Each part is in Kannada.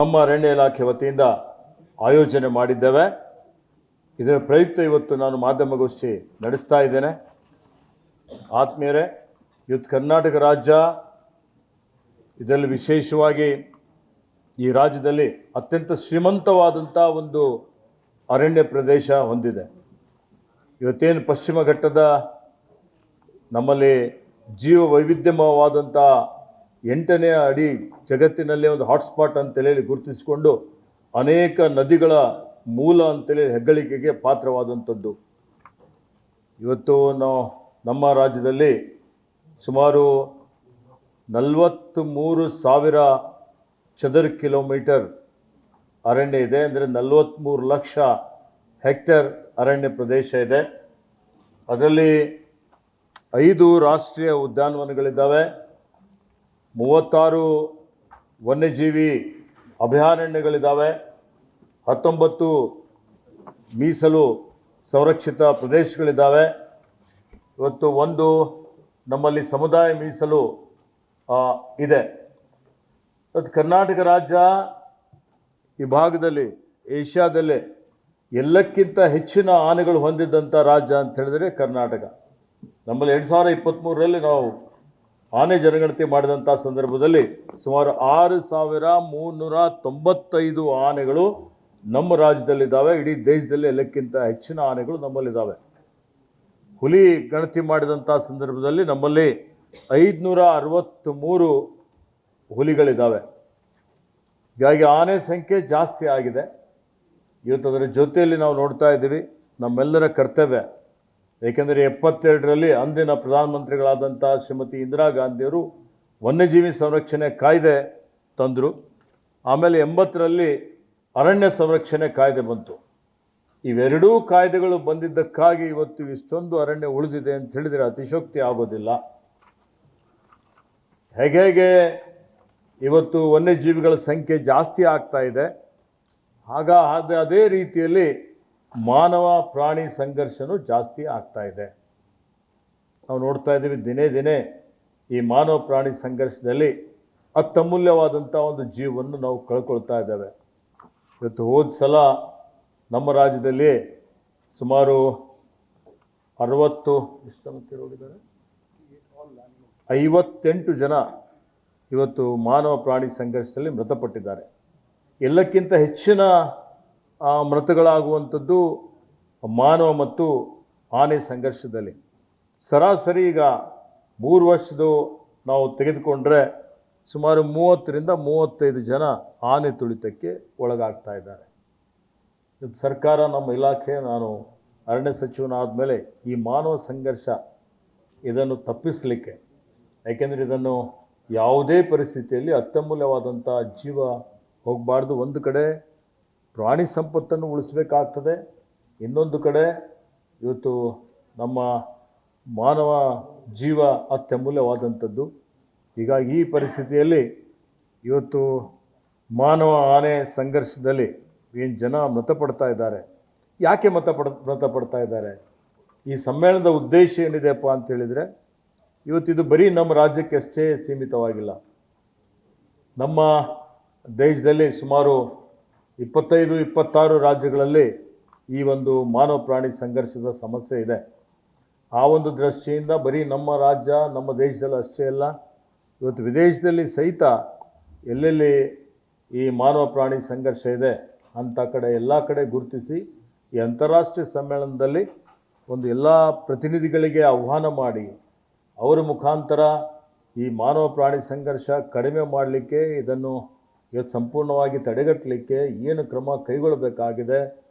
ನಮ್ಮ ಅರಣ್ಯ ಇಲಾಖೆ ವತಿಯಿಂದ ಆಯೋಜನೆ ಮಾಡಿದ್ದೇವೆ. ಇದರ ಪ್ರಯುಕ್ತ ಇವತ್ತು ನಾನು ಮಾಧ್ಯಮಗೋಷ್ಠಿ ನಡೆಸ್ತಾ ಇದ್ದೇನೆ. ಆತ್ಮೀಯರೇ, ಇವತ್ತು ಕರ್ನಾಟಕ ರಾಜ್ಯ ಇದರಲ್ಲಿ ವಿಶೇಷವಾಗಿ ಈ ರಾಜ್ಯದಲ್ಲಿ ಅತ್ಯಂತ ಶ್ರೀಮಂತವಾದಂಥ ಒಂದು ಅರಣ್ಯ ಪ್ರದೇಶ ಹೊಂದಿದೆ. ಇವತ್ತೇನು ಪಶ್ಚಿಮ ಘಟ್ಟದ ನಮ್ಮಲ್ಲಿ ಜೀವ ವೈವಿಧ್ಯಮಯವಾದಂಥ 8ನೇ ಅಡಿ ಜಗತ್ತಿನಲ್ಲೇ ಒಂದು ಹಾಟ್ಸ್ಪಾಟ್ ಅಂತೇಳಿ ಗುರುತಿಸಿಕೊಂಡು ಅನೇಕ ನದಿಗಳ ಮೂಲ ಅಂತೇಳಿ ಹೆಗ್ಗಳಿಕೆಗೆ ಪಾತ್ರವಾದಂಥದ್ದು. ಇವತ್ತು ನಮ್ಮ ರಾಜ್ಯದಲ್ಲಿ ಸುಮಾರು 43,000 ಚದರ ಕಿಲೋಮೀಟರ್ ಅರಣ್ಯ ಇದೆ. ಅಂದರೆ 43 ಲಕ್ಷ ಹೆಕ್ಟೇರ್ ಅರಣ್ಯ ಪ್ರದೇಶ ಇದೆ. ಅದರಲ್ಲಿ 5 ರಾಷ್ಟ್ರೀಯ ಉದ್ಯಾನವನಗಳಿದ್ದಾವೆ, 36 ವನ್ಯಜೀವಿ ಅಭಯಾರಣ್ಯಗಳಿದ್ದಾವೆ, 19 ಮೀಸಲು ಸಂರಕ್ಷಿತ ಪ್ರದೇಶಗಳಿದ್ದಾವೆ. ಇವತ್ತು ಒಂದು ನಮ್ಮಲ್ಲಿ ಸಮುದಾಯ ಮೀಸಲು ಇದೆ. ಇವತ್ತು ಕರ್ನಾಟಕ ರಾಜ್ಯ ಈ ಭಾಗದಲ್ಲಿ ಏಷ್ಯಾದಲ್ಲೇ ಎಲ್ಲಕ್ಕಿಂತ ಹೆಚ್ಚಿನ ಆನೆಗಳು ಹೊಂದಿದ್ದಂಥ ರಾಜ್ಯ ಅಂತ ಹೇಳಿದರೆ ಕರ್ನಾಟಕ. ನಮ್ಮಲ್ಲಿ 2023ರಲ್ಲಿ ನಾವು ಆನೆ ಜನಗಣತಿ ಮಾಡಿದಂಥ ಸಂದರ್ಭದಲ್ಲಿ ಸುಮಾರು 6,395 ಆನೆಗಳು ನಮ್ಮ ರಾಜ್ಯದಲ್ಲಿದ್ದಾವೆ. ಇಡೀ ದೇಶದಲ್ಲಿ ಎಲ್ಲಕ್ಕಿಂತ ಹೆಚ್ಚಿನ ಆನೆಗಳು ನಮ್ಮಲ್ಲಿದ್ದಾವೆ. ಹುಲಿ ಗಣತಿ ಮಾಡಿದಂಥ ಸಂದರ್ಭದಲ್ಲಿ ನಮ್ಮಲ್ಲಿ 563 ಹುಲಿಗಳಿದ್ದಾವೆ. ಹೀಗಾಗಿ ಆನೆ ಸಂಖ್ಯೆ ಜಾಸ್ತಿ ಆಗಿದೆ. ಇವತ್ತು ಅದರ ಜೊತೆಯಲ್ಲಿ ನಾವು ನೋಡ್ತಾ ಇದ್ದೀವಿ ನಮ್ಮೆಲ್ಲರ ಕರ್ತವ್ಯ. ಏಕೆಂದರೆ 72ರಲ್ಲಿ ಅಂದಿನ ಪ್ರಧಾನಮಂತ್ರಿಗಳಾದಂಥ ಶ್ರೀಮತಿ ಇಂದಿರಾ ಗಾಂಧಿಯವರು ವನ್ಯಜೀವಿ ಸಂರಕ್ಷಣೆ ಕಾಯ್ದೆ ತಂದರು. ಆಮೇಲೆ 80ರಲ್ಲಿ ಅರಣ್ಯ ಸಂರಕ್ಷಣೆ ಕಾಯ್ದೆ ಬಂತು. ಇವೆರಡೂ ಕಾಯ್ದೆಗಳು ಬಂದಿದ್ದಕ್ಕಾಗಿ ಇವತ್ತು ಇಷ್ಟೊಂದು ಅರಣ್ಯ ಉಳಿದಿದೆ ಅಂತ ಹೇಳಿದರೆ ಅತಿಶಯೋಕ್ತಿ ಆಗೋದಿಲ್ಲ. ಹೇಗೆ ಇವತ್ತು ವನ್ಯಜೀವಿಗಳ ಸಂಖ್ಯೆ ಜಾಸ್ತಿ ಆಗ್ತಾ ಇದೆ, ಅದೇ ರೀತಿಯಲ್ಲಿ ಮಾನವ ಪ್ರಾಣಿ ಸಂಘರ್ಷನೂ ಜಾಸ್ತಿ ಆಗ್ತಾ ಇದೆ. ನಾವು ನೋಡ್ತಾ ಇದ್ದೀವಿ ದಿನೇ ದಿನೇ ಈ ಮಾನವ ಪ್ರಾಣಿ ಸಂಘರ್ಷದಲ್ಲಿ ಅತ್ಯಮೂಲ್ಯವಾದಂಥ ಒಂದು ಜೀವವನ್ನು ನಾವು ಕಳ್ಕೊಳ್ತಾ ಇದ್ದೇವೆ. ಇವತ್ತು ಹೋದ ಸಲ ನಮ್ಮ ರಾಜ್ಯದಲ್ಲಿ ಸುಮಾರು 58 ಜನ ಇವತ್ತು ಮಾನವ ಪ್ರಾಣಿ ಸಂಘರ್ಷದಲ್ಲಿ ಮೃತಪಟ್ಟಿದ್ದಾರೆ. ಎಲ್ಲಕ್ಕಿಂತ ಹೆಚ್ಚಿನ ಮೃತಗಳಾಗುವಂಥದ್ದು ಮಾನವ ಮತ್ತು ಆನೆ ಸಂಘರ್ಷದಲ್ಲಿ. ಸರಾಸರಿ ಈಗ 3 ವರ್ಷದ್ದು ನಾವು ತೆಗೆದುಕೊಂಡ್ರೆ ಸುಮಾರು 30ರಿಂದ 35 ಜನ ಆನೆ ತುಳಿತಕ್ಕೆ ಒಳಗಾಗ್ತಾ ಇದ್ದಾರೆ. ಇದು ಸರ್ಕಾರ, ನಮ್ಮ ಇಲಾಖೆ, ನಾನು ಅರಣ್ಯ ಸಚಿವನಾದ ಮೇಲೆ ಈ ಮಾನವ ಸಂಘರ್ಷ ಇದನ್ನು ತಪ್ಪಿಸಲಿಕ್ಕೆ, ಯಾಕೆಂದರೆ ಇದನ್ನು ಯಾವುದೇ ಪರಿಸ್ಥಿತಿಯಲ್ಲಿ ಅತ್ಯಮೂಲ್ಯವಾದಂಥ ಜೀವ ಹೋಗಬಾರ್ದು. ಒಂದು ಕಡೆ ಪ್ರಾಣಿ ಸಂಪತ್ತನ್ನು ಉಳಿಸಬೇಕಾಗ್ತದೆ, ಇನ್ನೊಂದು ಕಡೆ ಇವತ್ತು ನಮ್ಮ ಮಾನವ ಜೀವ ಅತ್ಯಮೂಲ್ಯವಾದಂಥದ್ದು. ಹೀಗಾಗಿ ಈ ಪರಿಸ್ಥಿತಿಯಲ್ಲಿ ಇವತ್ತು ಮಾನವ ಆನೆ ಸಂಘರ್ಷದಲ್ಲಿ ಏನು ಜನ ಮೃತಪಡ್ತಾ ಇದ್ದಾರೆ, ಯಾಕೆ ಮೃತಪಡ್ತಾ ಇದ್ದಾರೆ? ಈ ಸಮ್ಮೇಳನದ ಉದ್ದೇಶ ಏನಿದೆಯಪ್ಪ ಅಂತೇಳಿದರೆ, ಇವತ್ತಿದು ಬರೀ ನಮ್ಮ ರಾಜ್ಯಕ್ಕೆ ಅಷ್ಟೇ ಸೀಮಿತವಾಗಿಲ್ಲ. ನಮ್ಮ ದೇಶದಲ್ಲಿ ಸುಮಾರು 25-26 ರಾಜ್ಯಗಳಲ್ಲಿ ಈ ಒಂದು ಮಾನವ ಪ್ರಾಣಿ ಸಂಘರ್ಷದ ಸಮಸ್ಯೆ ಇದೆ. ಆ ಒಂದು ದೃಷ್ಟಿಯಿಂದ ಬರೀ ನಮ್ಮ ರಾಜ್ಯ, ನಮ್ಮ ದೇಶದಲ್ಲಿ ಅಷ್ಟೇ ಅಲ್ಲ, ಇವತ್ತು ವಿದೇಶದಲ್ಲಿ ಸಹಿತ ಎಲ್ಲೆಲ್ಲಿ ಈ ಮಾನವ ಪ್ರಾಣಿ ಸಂಘರ್ಷ ಇದೆ ಅಂಥ ಕಡೆ ಎಲ್ಲ ಕಡೆ ಗುರುತಿಸಿ ಈ ಅಂತಾರಾಷ್ಟ್ರೀಯ ಸಮ್ಮೇಳನದಲ್ಲಿ ಒಂದು ಎಲ್ಲ ಪ್ರತಿನಿಧಿಗಳಿಗೆ ಆಹ್ವಾನ ಮಾಡಿ ಅವರ ಮುಖಾಂತರ ಈ ಮಾನವ ಪ್ರಾಣಿ ಸಂಘರ್ಷ ಕಡಿಮೆ ಮಾಡಲಿಕ್ಕೆ, ಇದನ್ನು ಇವತ್ತು ಸಂಪೂರ್ಣವಾಗಿ ತಡೆಗಟ್ಟಲಿಕ್ಕೆ ಏನು ಕ್ರಮ ಕೈಗೊಳ್ಳಬೇಕಾಗಿದೆ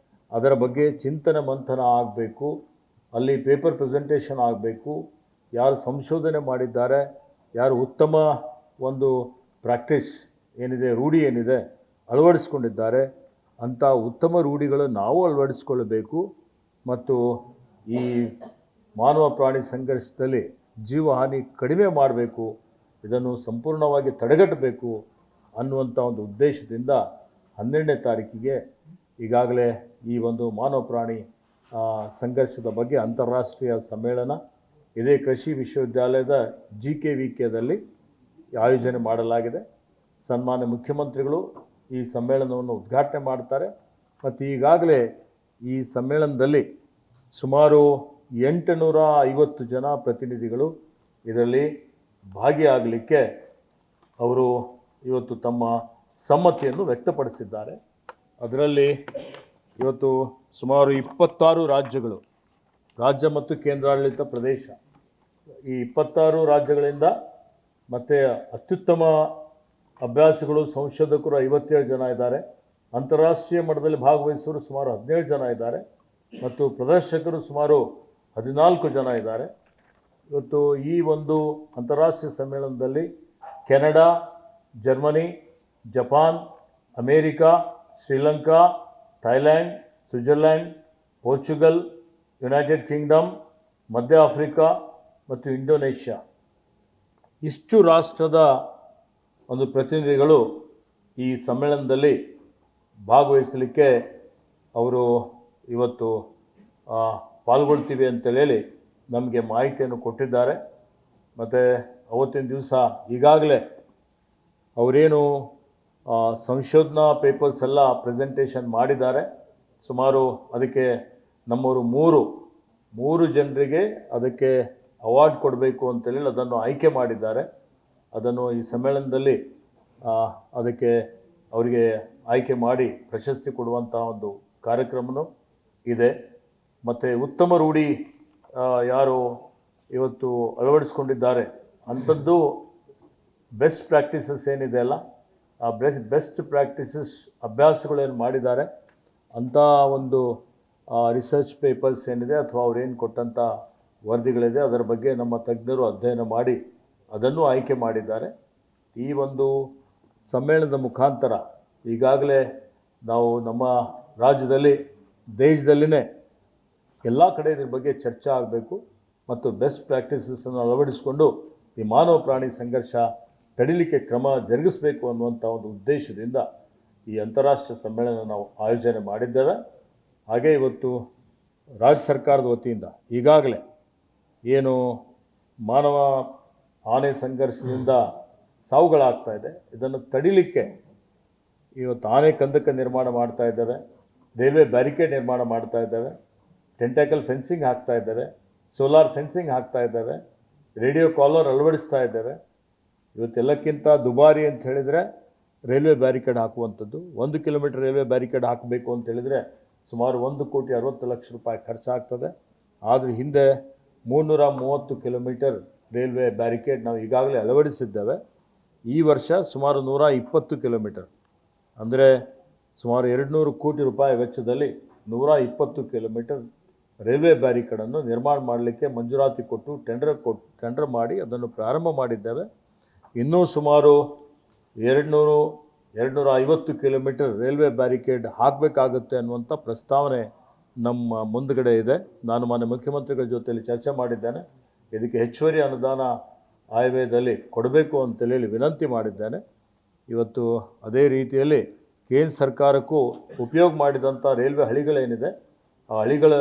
ಅದರ ಬಗ್ಗೆ ಚಿಂತನೆ ಮಂಥನ ಆಗಬೇಕು. ಅಲ್ಲಿ ಪೇಪರ್ ಪ್ರೆಸೆಂಟೇಷನ್ ಆಗಬೇಕು. ಯಾರು ಸಂಶೋಧನೆ ಮಾಡಿದ್ದಾರೆ, ಯಾರು ಉತ್ತಮ ಒಂದು ಪ್ರಾಕ್ಟೀಸ್ ಏನಿದೆ, ರೂಢಿ ಏನಿದೆ ಅಳವಡಿಸ್ಕೊಂಡಿದ್ದಾರೆ, ಅಂಥ ಉತ್ತಮ ರೂಢಿಗಳು ನಾವು ಅಳವಡಿಸ್ಕೊಳ್ಬೇಕು. ಮತ್ತು ಈ ಮಾನವ ಪ್ರಾಣಿ ಸಂಘರ್ಷದಲ್ಲಿ ಜೀವಹಾನಿ ಕಡಿಮೆ ಮಾಡಬೇಕು, ಇದನ್ನು ಸಂಪೂರ್ಣವಾಗಿ ತಡೆಗಟ್ಟಬೇಕು ಅನ್ನುವಂಥ ಒಂದು ಉದ್ದೇಶದಿಂದ 12ನೇ ತಾರೀಕಿಗೆ ಈಗಾಗಲೇ ಈ ಒಂದು ಮಾನವ ಪ್ರಾಣಿ ಸಂಘರ್ಷದ ಬಗ್ಗೆ ಅಂತಾರಾಷ್ಟ್ರೀಯ ಸಮ್ಮೇಳನ ಇದೇ ಕೃಷಿ ವಿಶ್ವವಿದ್ಯಾಲಯದ GKVKದಲ್ಲಿ ಆಯೋಜನೆ ಮಾಡಲಾಗಿದೆ. ಸನ್ಮಾನ್ಯ ಮುಖ್ಯಮಂತ್ರಿಗಳು ಈ ಸಮ್ಮೇಳನವನ್ನು ಉದ್ಘಾಟನೆ ಮಾಡ್ತಾರೆ. ಮತ್ತು ಈಗಾಗಲೇ ಈ ಸಮ್ಮೇಳನದಲ್ಲಿ ಸುಮಾರು 850 ಜನ ಪ್ರತಿನಿಧಿಗಳು ಇದರಲ್ಲಿ ಭಾಗಿಯಾಗಲಿಕ್ಕೆ ಅವರು ಇವತ್ತು ತಮ್ಮ ಸಮ್ಮತಿಯನ್ನು ವ್ಯಕ್ತಪಡಿಸಿದ್ದಾರೆ. ಅದರಲ್ಲಿ ಇವತ್ತು ಸುಮಾರು 26 ರಾಜ್ಯಗಳು, ರಾಜ್ಯ ಮತ್ತು ಕೇಂದ್ರಾಡಳಿತ ಪ್ರದೇಶ, ಈ 26 ರಾಜ್ಯಗಳಿಂದ ಮತ್ತು ಅತ್ಯುತ್ತಮ ಅಭ್ಯಾಸಗಳು ಸಂಶೋಧಕರು 57 ಜನ ಇದ್ದಾರೆ. ಅಂತಾರಾಷ್ಟ್ರೀಯ ಮಟ್ಟದಲ್ಲಿ ಭಾಗವಹಿಸೋರು ಸುಮಾರು 17 ಜನ ಇದ್ದಾರೆ ಮತ್ತು ಪ್ರದರ್ಶಕರು ಸುಮಾರು 14 ಜನ ಇದ್ದಾರೆ. ಇವತ್ತು ಈ ಒಂದು ಅಂತಾರಾಷ್ಟ್ರೀಯ ಸಮ್ಮೇಳನದಲ್ಲಿ Canada, Germany, Japan, America, Sri Lanka, Thailand, Switzerland, Portugal, United Kingdom, ಮಧ್ಯ ಆಫ್ರಿಕಾ ಮತ್ತು ಇಂಡೋನೇಷ್ಯಾ ಇಷ್ಟು ರಾಷ್ಟ್ರದ ಒಂದು ಪ್ರತಿನಿಧಿಗಳು ಈ ಸಮ್ಮೇಳನದಲ್ಲಿ ಭಾಗವಹಿಸಲಿಕ್ಕೆ ಅವರು ಇವತ್ತು ಪಾಲ್ಗೊಳ್ತೀವಿ ಅಂತೇಳಿ ನಮಗೆ ಮಾಹಿತಿಯನ್ನು ಕೊಟ್ಟಿದ್ದಾರೆ. ಮತ್ತು ಅವತ್ತಿನ ದಿವಸ ಈಗಾಗಲೇ ಅವರೇನು ಸಂಶೋಧನಾ ಪೇಪರ್ಸ್ ಎಲ್ಲ ಪ್ರೆಸೆಂಟೇಷನ್ ಮಾಡಿದ್ದಾರೆ. ಸುಮಾರು ಅದಕ್ಕೆ ನಮ್ಮವರು ಮೂರು ಜನರಿಗೆ ಅದಕ್ಕೆ ಅವಾರ್ಡ್ ಕೊಡಬೇಕು ಅಂತೇಳಿ ಅದನ್ನು ಆಯ್ಕೆ ಮಾಡಿದ್ದಾರೆ. ಅದನ್ನು ಈ ಸಮ್ಮೇಳನದಲ್ಲಿ ಅದಕ್ಕೆ ಅವರಿಗೆ ಆಯ್ಕೆ ಮಾಡಿ ಪ್ರಶಸ್ತಿ ಕೊಡುವಂಥ ಒಂದು ಕಾರ್ಯಕ್ರಮವೂ ಇದೆ. ಮತ್ತು ಉತ್ತಮ ರೂಢಿ ಯಾರು ಇವತ್ತು ಅಳವಡಿಸ್ಕೊಂಡಿದ್ದಾರೆ ಅಂಥದ್ದು ಬೆಸ್ಟ್ ಪ್ರಾಕ್ಟೀಸಸ್ ಏನಿದೆ ಅಲ್ಲ, ಆ ಬೆಸ್ಟ್ ಪ್ರಾಕ್ಟೀಸಸ್ ಅಭ್ಯಾಸಗಳೇನು ಮಾಡಿದ್ದಾರೆ ಅಂಥ ಒಂದು ರಿಸರ್ಚ್ ಪೇಪರ್ಸ್ ಏನಿದೆ ಅಥವಾ ಅವ್ರೇನು ಕೊಟ್ಟಂಥ ವರದಿಗಳಿದೆ ಅದರ ಬಗ್ಗೆ ನಮ್ಮ ತಜ್ಞರು ಅಧ್ಯಯನ ಮಾಡಿ ಅದನ್ನು ಆಯ್ಕೆ ಮಾಡಿದ್ದಾರೆ. ಈ ಒಂದು ಸಮ್ಮೇಳನದ ಮುಖಾಂತರ ಈಗಾಗಲೇ ನಾವು ನಮ್ಮ ರಾಜ್ಯದಲ್ಲಿ ದೇಶದಲ್ಲಿನೇ ಎಲ್ಲ ಕಡೆ ಇದ್ರ ಬಗ್ಗೆ ಚರ್ಚೆ ಆಗಬೇಕು ಮತ್ತು ಬೆಸ್ಟ್ ಪ್ರಾಕ್ಟೀಸಸನ್ನು ಅಳವಡಿಸಿಕೊಂಡು ಈ ಮಾನವ ಪ್ರಾಣಿ ಸಂಘರ್ಷ ತಡಿಲಿಕ್ಕೆ ಕ್ರಮ ಜರುಗಿಸಬೇಕು ಅನ್ನುವಂಥ ಒಂದು ಉದ್ದೇಶದಿಂದ ಈ ಅಂತಾರಾಷ್ಟ್ರೀಯ ಸಮ್ಮೇಳನ ನಾವು ಆಯೋಜನೆ ಮಾಡಿದ್ದೇವೆ. ಹಾಗೆ ಇವತ್ತು ರಾಜ್ಯ ಸರ್ಕಾರದ ವತಿಯಿಂದ ಈಗಾಗಲೇ ಏನು ಮಾನವ ಆನೆ ಸಂಘರ್ಷದಿಂದ ಸಾವುಗಳಾಗ್ತಾ ಇದೆ ಇದನ್ನು ತಡಿಲಿಕ್ಕೆ ಇವತ್ತು ಆನೆ ಕಂದಕ ನಿರ್ಮಾಣ ಮಾಡ್ತಾ ಇದ್ದೇವೆ, ರೈಲ್ವೆ ಬ್ಯಾರಿಕೇಡ್ ನಿರ್ಮಾಣ ಮಾಡ್ತಾ ಇದ್ದೇವೆ, ಟೆಂಟಾಕಲ್ ಫೆನ್ಸಿಂಗ್ ಹಾಕ್ತಾ ಇದ್ದೇವೆ, ಸೋಲಾರ್ ಫೆನ್ಸಿಂಗ್ ಹಾಕ್ತಾ ಇದ್ದೇವೆ, ರೇಡಿಯೋ ಕಾಲರ್ ಅಳವಡಿಸ್ತಾ ಇದ್ದೇವೆ. ಇವತ್ತೆಲ್ಲಕ್ಕಿಂತ ದುಬಾರಿ ಅಂತ ಹೇಳಿದರೆ ರೈಲ್ವೆ ಬ್ಯಾರಿಕೇಡ್ ಹಾಕುವಂಥದ್ದು. 1 ಕಿಲೋಮೀಟರ್ ರೈಲ್ವೆ ಬ್ಯಾರಿಕೇಡ್ ಹಾಕಬೇಕು ಅಂತ ಹೇಳಿದರೆ ಸುಮಾರು 1,60,00,000 ಖರ್ಚಾಗ್ತದೆ. ಆದರೆ ಹಿಂದೆ 330 ಕಿಲೋಮೀಟರ್ ರೈಲ್ವೆ ಬ್ಯಾರಿಕೇಡ್ ನಾವು ಈಗಾಗಲೇ ಅಳವಡಿಸಿದ್ದೇವೆ. ಈ ವರ್ಷ ಸುಮಾರು 120 ಕಿಲೋಮೀಟರ್ ಅಂದರೆ ಸುಮಾರು 200 ಕೋಟಿ ರೂಪಾಯಿ ವೆಚ್ಚದಲ್ಲಿ 120 ಕಿಲೋಮೀಟರ್ ರೈಲ್ವೆ ಬ್ಯಾರಿಕೇಡನ್ನು ನಿರ್ಮಾಣ ಮಾಡಲಿಕ್ಕೆ ಮಂಜೂರಾತಿ ಕೊಟ್ಟು ಟೆಂಡರ್ ಮಾಡಿ ಅದನ್ನು ಪ್ರಾರಂಭ ಮಾಡಿದ್ದೇವೆ. ಇನ್ನೂ ಸುಮಾರು 250 ಕಿಲೋಮೀಟರ್ ರೈಲ್ವೆ ಬ್ಯಾರಿಕೇಡ್ ಹಾಕಬೇಕಾಗುತ್ತೆ ಅನ್ನುವಂಥ ಪ್ರಸ್ತಾವನೆ ನಮ್ಮ ಮುಂದುಗಡೆ ಇದೆ. ನಾನು ಮಾನ್ಯ ಮುಖ್ಯಮಂತ್ರಿಗಳ ಜೊತೆಯಲ್ಲಿ ಚರ್ಚೆ ಮಾಡಿದ್ದೇನೆ. ಇದಕ್ಕೆ ಹೆಚ್ಚುವರಿ ಅನುದಾನ ಆಯವ್ಯಯದಲ್ಲಿ ಕೊಡಬೇಕು ಅಂತೇಳಿ ವಿನಂತಿ ಮಾಡಿದ್ದೇನೆ. ಇವತ್ತು ಅದೇ ರೀತಿಯಲ್ಲಿ ಕೇಂದ್ರ ಸರ್ಕಾರಕ್ಕೂ ಉಪಯೋಗ ಮಾಡಿದಂಥ ರೈಲ್ವೆ ಹಳಿಗಳೇನಿದೆ ಆ ಹಳಿಗಳ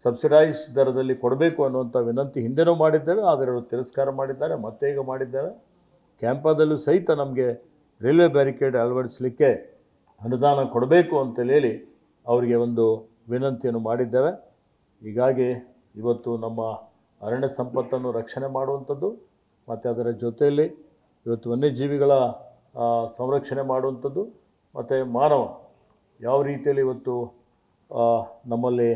ಸಬ್ಸಿಡೈಸ್ ದರದಲ್ಲಿ ಕೊಡಬೇಕು ಅನ್ನುವಂಥ ವಿನಂತಿ ಹಿಂದೆನೂ ಮಾಡಿದ್ದೇವೆ. ಆದರೆ ಅವರು ತಿರಸ್ಕಾರ ಮಾಡಿದ್ದಾರೆ, ಮತ್ತೆ ಈಗ ಮಾಡಿದ್ದೇವೆ. ಕ್ಯಾಂಪದಲ್ಲೂ ಸಹಿತ ನಮಗೆ ರೈಲ್ವೆ ಬ್ಯಾರಿಕೇಡ್ ಅಳವಡಿಸಲಿಕ್ಕೆ ಅನುದಾನ ಕೊಡಬೇಕು ಅಂತೇಳಿ ಅವರಿಗೆ ಒಂದು ವಿನಂತಿಯನ್ನು ಮಾಡಿದ್ದೇವೆ. ಹೀಗಾಗಿ ಇವತ್ತು ನಮ್ಮ ಅರಣ್ಯ ಸಂಪತ್ತನ್ನು ರಕ್ಷಣೆ ಮಾಡುವಂಥದ್ದು ಮತ್ತು ಅದರ ಜೊತೆಯಲ್ಲಿ ಇವತ್ತು ವನ್ಯಜೀವಿಗಳ ಸಂರಕ್ಷಣೆ ಮಾಡುವಂಥದ್ದು ಮತ್ತು ಮಾನವ ಯಾವ ರೀತಿಯಲ್ಲಿ ಇವತ್ತು ನಮ್ಮಲ್ಲಿ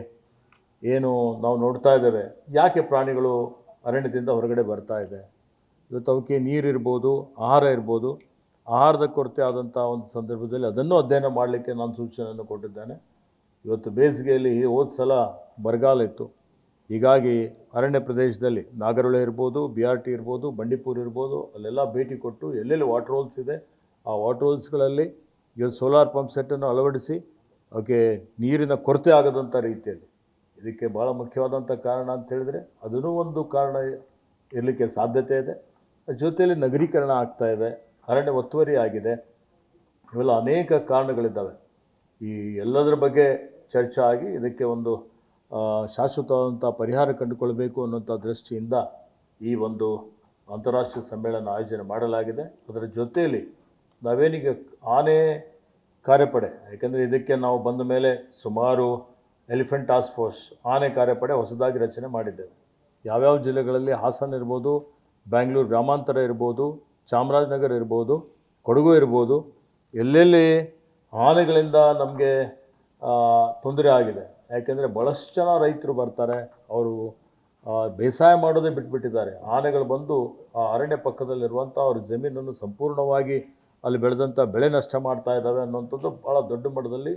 ಏನು ನಾವು ನೋಡ್ತಾ ಇದ್ದೇವೆ, ಯಾಕೆ ಪ್ರಾಣಿಗಳು ಅರಣ್ಯದಿಂದ ಹೊರಗಡೆ ಬರ್ತಾ ಇದೆ, ಇವತ್ತು ಅವಕ್ಕೆ ನೀರಿರ್ಬೋದು, ಆಹಾರ ಇರ್ಬೋದು, ಆಹಾರದ ಕೊರತೆ ಆದಂಥ ಒಂದು ಸಂದರ್ಭದಲ್ಲಿ ಅದನ್ನು ಅಧ್ಯಯನ ಮಾಡಲಿಕ್ಕೆ ನಾನು ಸೂಚನೆಯನ್ನು ಕೊಟ್ಟಿದ್ದೇನೆ. ಇವತ್ತು ಬೇಸಿಗೆಯಲ್ಲಿ ಹೋದ ಸಲ ಬರಗಾಲ ಇತ್ತು. ಹೀಗಾಗಿ ಅರಣ್ಯ ಪ್ರದೇಶದಲ್ಲಿ ನಾಗರಹೊಳೆ ಇರ್ಬೋದು, BRT ಇರ್ಬೋದು, ಬಂಡೀಪುರ ಇರ್ಬೋದು, ಅಲ್ಲೆಲ್ಲ ಭೇಟಿ ಕೊಟ್ಟು ಎಲ್ಲೆಲ್ಲಿ ವಾಟರ್ ಹೋಲ್ಸ್ ಇದೆ ಆ ವಾಟರ್ ಹೋಲ್ಸ್ಗಳಲ್ಲಿ ಇವತ್ತು ಸೋಲಾರ್ ಪಂಪ್ ಸೆಟ್ಟನ್ನು ಅಳವಡಿಸಿ ಅವಕ್ಕೆ ನೀರಿನ ಕೊರತೆ ಆಗದಂಥ ರೀತಿಯಲ್ಲಿ ಇದಕ್ಕೆ ಭಾಳ ಮುಖ್ಯವಾದಂಥ ಕಾರಣ ಅಂತ ಹೇಳಿದರೆ ಅದೂ ಒಂದು ಕಾರಣ ಇರಲಿಕ್ಕೆ ಸಾಧ್ಯತೆ ಇದೆ. ಜೊತೆಯಲ್ಲಿ ನಗರೀಕರಣ ಆಗ್ತಾ ಇದೆ, ಅರಣ್ಯ ಒತ್ತುವರಿ ಆಗಿದೆ, ಇವೆಲ್ಲ ಅನೇಕ ಕಾರಣಗಳಿದ್ದಾವೆ. ಈ ಎಲ್ಲದರ ಬಗ್ಗೆ ಚರ್ಚೆ ಆಗಿ ಇದಕ್ಕೆ ಒಂದು ಶಾಶ್ವತವಾದಂಥ ಪರಿಹಾರ ಕಂಡುಕೊಳ್ಬೇಕು ಅನ್ನೋಂಥ ದೃಷ್ಟಿಯಿಂದ ಈ ಒಂದು ಅಂತಾರಾಷ್ಟ್ರೀಯ ಸಮ್ಮೇಳನ ಆಯೋಜನೆ ಮಾಡಲಾಗಿದೆ. ಅದರ ಜೊತೆಯಲ್ಲಿ ನಾವೇನೀಗ ಆನೆ ಕಾರ್ಯಪಡೆ, ಯಾಕೆಂದರೆ ಇದಕ್ಕೆ ನಾವು ಬಂದ ಮೇಲೆ ಸುಮಾರು ಎಲಿಫೆಂಟ್ ಟಾಸ್ಕ್ ಫೋರ್ಸ್ ಆನೆ ಕಾರ್ಯಪಡೆ ಹೊಸದಾಗಿ ರಚನೆ ಮಾಡಿದ್ದೇವೆ. ಯಾವ್ಯಾವ ಜಿಲ್ಲೆಗಳಲ್ಲಿ ಹಾಸನ ಇರ್ಬೋದು, ಬ್ಯಾಂಗ್ಳೂರು ಗ್ರಾಮಾಂತರ ಇರ್ಬೋದು, ಚಾಮರಾಜನಗರ ಇರ್ಬೋದು, ಕೊಡಗು ಇರ್ಬೋದು, ಎಲ್ಲೆಲ್ಲಿ ಆನೆಗಳಿಂದ ನಮಗೆ ತೊಂದರೆ ಆಗಿದೆ. ಯಾಕೆಂದರೆ ಭಾಳಷ್ಟು ಜನ ರೈತರು ಬರ್ತಾರೆ, ಅವರು ಬೇಸಾಯ ಮಾಡೋದೇ ಬಿಟ್ಬಿಟ್ಟಿದ್ದಾರೆ. ಆನೆಗಳು ಬಂದು ಆ ಅರಣ್ಯ ಪಕ್ಕದಲ್ಲಿರುವಂಥ ಅವ್ರ ಜಮೀನನ್ನು ಸಂಪೂರ್ಣವಾಗಿ ಅಲ್ಲಿ ಬೆಳೆದಂಥ ಬೆಳೆ ನಷ್ಟ ಮಾಡ್ತಾ ಇದ್ದಾವೆ ಅನ್ನೋಂಥದ್ದು ಭಾಳ ದೊಡ್ಡ ಮಟ್ಟದಲ್ಲಿ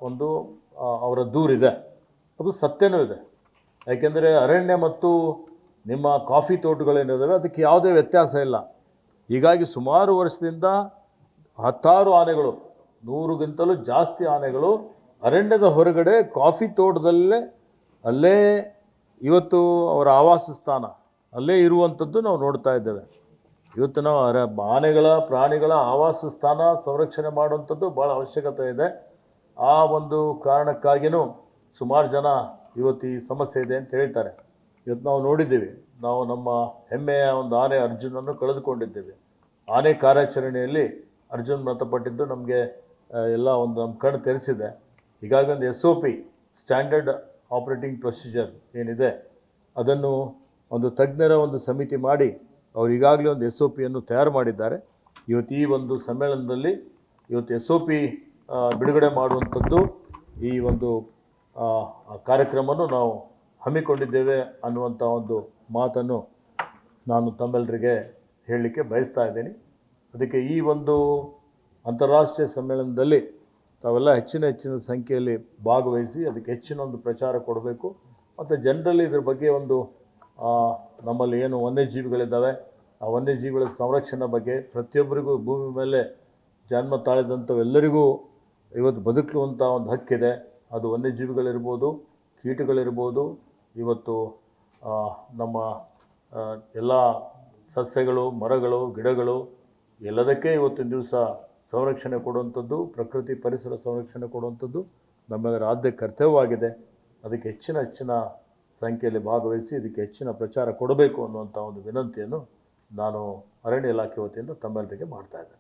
ಒಂದು ಅವರ ದೂರಿದೆ. ಅದು ಸತ್ಯನೂ ಇದೆ. ಯಾಕೆಂದರೆ ಅರಣ್ಯ ಮತ್ತು ನಿಮ್ಮ ಕಾಫಿ ತೋಟಗಳೇನಿದ್ದಾವೆ ಅದಕ್ಕೆ ಯಾವುದೇ ವ್ಯತ್ಯಾಸ ಇಲ್ಲ. ಹೀಗಾಗಿ ಸುಮಾರು ವರ್ಷದಿಂದ 10 ಆನೆಗಳು, 100ಗಿಂತಲೂ ಜಾಸ್ತಿ ಆನೆಗಳು ಅರಣ್ಯದ ಹೊರಗಡೆ ಕಾಫಿ ತೋಟದಲ್ಲೇ ಅಲ್ಲೇ ಇವತ್ತು ಅವರ ಆವಾಸ ಸ್ಥಾನ ಅಲ್ಲೇ ಇರುವಂಥದ್ದು ನಾವು ನೋಡ್ತಾ ಇದ್ದೇವೆ. ಇವತ್ತು ನಾವು ಆನೆಗಳ ಪ್ರಾಣಿಗಳ ಆವಾಸ ಸ್ಥಾನ ಸಂರಕ್ಷಣೆ ಮಾಡುವಂಥದ್ದು ಭಾಳ ಅವಶ್ಯಕತೆ ಇದೆ. ಆ ಒಂದು ಕಾರಣಕ್ಕಾಗಿಯೂ ಸುಮಾರು ಜನ ಇವತ್ತು ಈ ಸಮಸ್ಯೆ ಇದೆ ಅಂತ ಹೇಳ್ತಾರೆ. ಇವತ್ತು ನಾವು ನೋಡಿದ್ದೀವಿ, ನಾವು ನಮ್ಮ ಹೆಮ್ಮೆಯ ಒಂದು ಆನೆ ಅರ್ಜುನನ್ನು ಕಳೆದುಕೊಂಡಿದ್ದೇವೆ. ಆನೆ ಕಾರ್ಯಾಚರಣೆಯಲ್ಲಿ ಅರ್ಜುನ್ ಮೃತಪಟ್ಟಿದ್ದು ನಮಗೆ ಎಲ್ಲ ಒಂದು ನಮ್ಮ ಕಣ್ಣು ತೆರೆಸಿದೆ. ಹೀಗಾಗಿ ಒಂದು SOP ಸ್ಟ್ಯಾಂಡರ್ಡ್ ಆಪರೇಟಿಂಗ್ ಪ್ರೊಸೀಜರ್ ಏನಿದೆ ಅದನ್ನು ಒಂದು ತಜ್ಞರ ಒಂದು ಸಮಿತಿ ಮಾಡಿ ಅವರು ಈಗಾಗಲೇ ಒಂದು SOPಯನ್ನು ತಯಾರು ಮಾಡಿದ್ದಾರೆ. ಇವತ್ತು ಈ ಒಂದು ಸಮ್ಮೇಳನದಲ್ಲಿ ಇವತ್ತು SOP ಬಿಡುಗಡೆ ಮಾಡುವಂಥದ್ದು ಈ ಒಂದು ಕಾರ್ಯಕ್ರಮವನ್ನು ನಾವು ಹಮ್ಮಿಕೊಂಡಿದ್ದೇವೆ ಅನ್ನುವಂಥ ಒಂದು ಮಾತನ್ನು ನಾನು ತಮ್ಮೆಲ್ಲರಿಗೆ ಹೇಳಲಿಕ್ಕೆ ಬಯಸ್ತಾ ಇದ್ದೀನಿ. ಅದಕ್ಕೆ ಈ ಒಂದು ಅಂತಾರಾಷ್ಟ್ರೀಯ ಸಮ್ಮೇಳನದಲ್ಲಿ ತಾವೆಲ್ಲ ಹೆಚ್ಚಿನ ಸಂಖ್ಯೆಯಲ್ಲಿ ಭಾಗವಹಿಸಿ ಅದಕ್ಕೆ ಹೆಚ್ಚಿನ ಒಂದು ಪ್ರಚಾರ ಕೊಡಬೇಕು. ಮತ್ತು ಜನರಲ್ಲಿ ಇದ್ರ ಬಗ್ಗೆ ಒಂದು ನಮ್ಮಲ್ಲಿ ಏನು ವನ್ಯಜೀವಿಗಳಿದ್ದಾವೆ ಆ ವನ್ಯಜೀವಿಗಳ ಸಂರಕ್ಷಣೆ ಬಗ್ಗೆ ಪ್ರತಿಯೊಬ್ಬರಿಗೂ ಭೂಮಿ ಮೇಲೆ ಜನ್ಮ ತಾಳಿದಂಥವೆಲ್ಲರಿಗೂ ಇವತ್ತು ಬದುಕುವಂಥ ಒಂದು ಹಕ್ಕಿದೆ. ಅದು ವನ್ಯಜೀವಿಗಳಿರ್ಬೋದು, ಕೀಟಗಳಿರ್ಬೋದು, ಇವತ್ತು ನಮ್ಮ ಎಲ್ಲ ಸಸ್ಯಗಳು, ಮರಗಳು, ಗಿಡಗಳು ಎಲ್ಲದಕ್ಕೆ ಇವತ್ತಿನ ದಿವಸ ಸಂರಕ್ಷಣೆ ಕೊಡುವಂಥದ್ದು, ಪ್ರಕೃತಿ ಪರಿಸರ ಸಂರಕ್ಷಣೆ ಕೊಡುವಂಥದ್ದು ನಮ್ಮೆಲ್ಲರ ಆದ್ಯ ಕರ್ತವ್ಯವಾಗಿದೆ. ಅದಕ್ಕೆ ಹೆಚ್ಚಿನ ಸಂಖ್ಯೆಯಲ್ಲಿ ಭಾಗವಹಿಸಿ ಇದಕ್ಕೆ ಹೆಚ್ಚಿನ ಪ್ರಚಾರ ಕೊಡಬೇಕು ಅನ್ನುವಂಥ ಒಂದು ವಿನಂತಿಯನ್ನು ನಾನು ಅರಣ್ಯ ಇಲಾಖೆ ವತಿಯಿಂದ ತಮ್ಮೆಲ್ಲರಿಗೆ ಮಾಡ್ತಾ ಇದ್ದೇನೆ.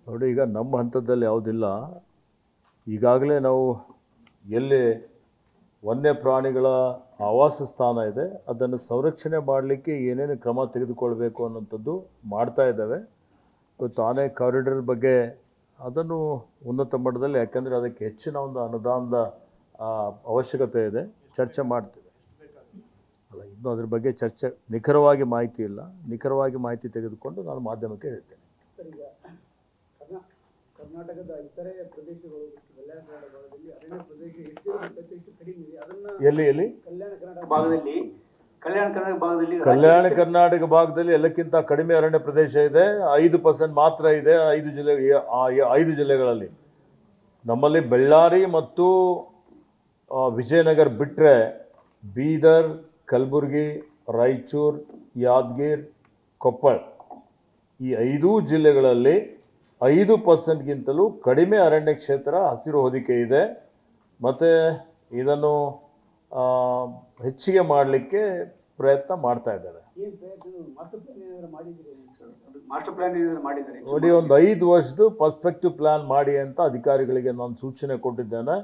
ನೋಡಿ, ಈಗ ನಮ್ಮ ಹಂತದಲ್ಲಿ ಯಾವುದಿಲ್ಲ. ಈಗಾಗಲೇ ನಾವು ಎಲ್ಲಿ ವನ್ಯ ಪ್ರಾಣಿಗಳ ಆವಾಸ ಸ್ಥಾನ ಇದೆ ಅದನ್ನು ಸಂರಕ್ಷಣೆ ಮಾಡಲಿಕ್ಕೆ ಏನೇನು ಕ್ರಮ ತೆಗೆದುಕೊಳ್ಬೇಕು ಅನ್ನೋಂಥದ್ದು ಮಾಡ್ತಾ ಇದ್ದಾವೆ. ಇವತ್ತು ಆನೆ ಕಾರಿಡಾರ್ ಬಗ್ಗೆ ಅದನ್ನು ಉನ್ನತ ಮಟ್ಟದಲ್ಲಿ, ಯಾಕೆಂದರೆ ಅದಕ್ಕೆ ಹೆಚ್ಚಿನ ಒಂದು ಅನುದಾನದ ಅವಶ್ಯಕತೆ ಇದೆ, ಚರ್ಚೆ ಮಾಡ್ತೇವೆ. ಅಲ್ಲ, ಇನ್ನೂ ಅದ್ರ ಬಗ್ಗೆ ಚರ್ಚೆ ನಿಖರವಾಗಿ ಮಾಹಿತಿ ಇಲ್ಲ. ನಿಖರವಾಗಿ ಮಾಹಿತಿ ತೆಗೆದುಕೊಂಡು ನಾನು ಮಾಧ್ಯಮಕ್ಕೆ ಹೇಳ್ತೇನೆ. ಕರ್ನಾಟಕದ ಇತರೆ ಪ್ರದೇಶಗಳು ಕಲ್ಯಾಣ ಕರ್ನಾಟಕ ಭಾಗದಲ್ಲಿ ಅರಣ್ಯ ಪ್ರದೇಶ ಎಷ್ಟು ಕಡಿಮೆ ಇದೆ ಅದನ್ನ ಎಲ್ಲಿ ಕಲ್ಯಾಣ ಕರ್ನಾಟಕ ಭಾಗದಲ್ಲಿ ಕಲ್ಯಾಣ ಕರ್ನಾಟಕ ಭಾಗದಲ್ಲಿ ಎಲ್ಲಕ್ಕಿಂತ ಕಡಿಮೆ ಅರಣ್ಯ ಪ್ರದೇಶ ಇದೆ. 5% ಮಾತ್ರ ಇದೆ 5 ಜಿಲ್ಲೆಗಳಲ್ಲಿ. ನಮ್ಮಲ್ಲಿ ಬಳ್ಳಾರಿ ಮತ್ತು ವಿಜಯನಗರ ಬಿಟ್ಟರೆ ಬೀದರ್, ಕಲಬುರಗಿ, ರಾಯಚೂರು, ಯಾದಗಿರಿ, ಕೊಪ್ಪಳ ಈ 5 ಜಿಲ್ಲೆಗಳಲ್ಲಿ 5%ಗಿಂತಲೂ ಕಡಿಮೆ ಅರಣ್ಯ ಕ್ಷೇತ್ರ ಹಸಿರು ಹೊದಿಕೆ ಇದೆ. ಮತ್ತು ಇದನ್ನು ಹೆಚ್ಚಿಗೆ ಮಾಡಲಿಕ್ಕೆ ಪ್ರಯತ್ನ ಮಾಡ್ತಾ ಇದ್ದಾರೆ. ನೋಡಿ, ಒಂದು 5 ವರ್ಷದ ಪರ್ಸ್ಪೆಕ್ಟಿವ್ ಪ್ಲಾನ್ ಮಾಡಿ ಅಂತ ಅಧಿಕಾರಿಗಳಿಗೆ ನಾನು ಸೂಚನೆ ಕೊಟ್ಟಿದ್ದೇನೆ.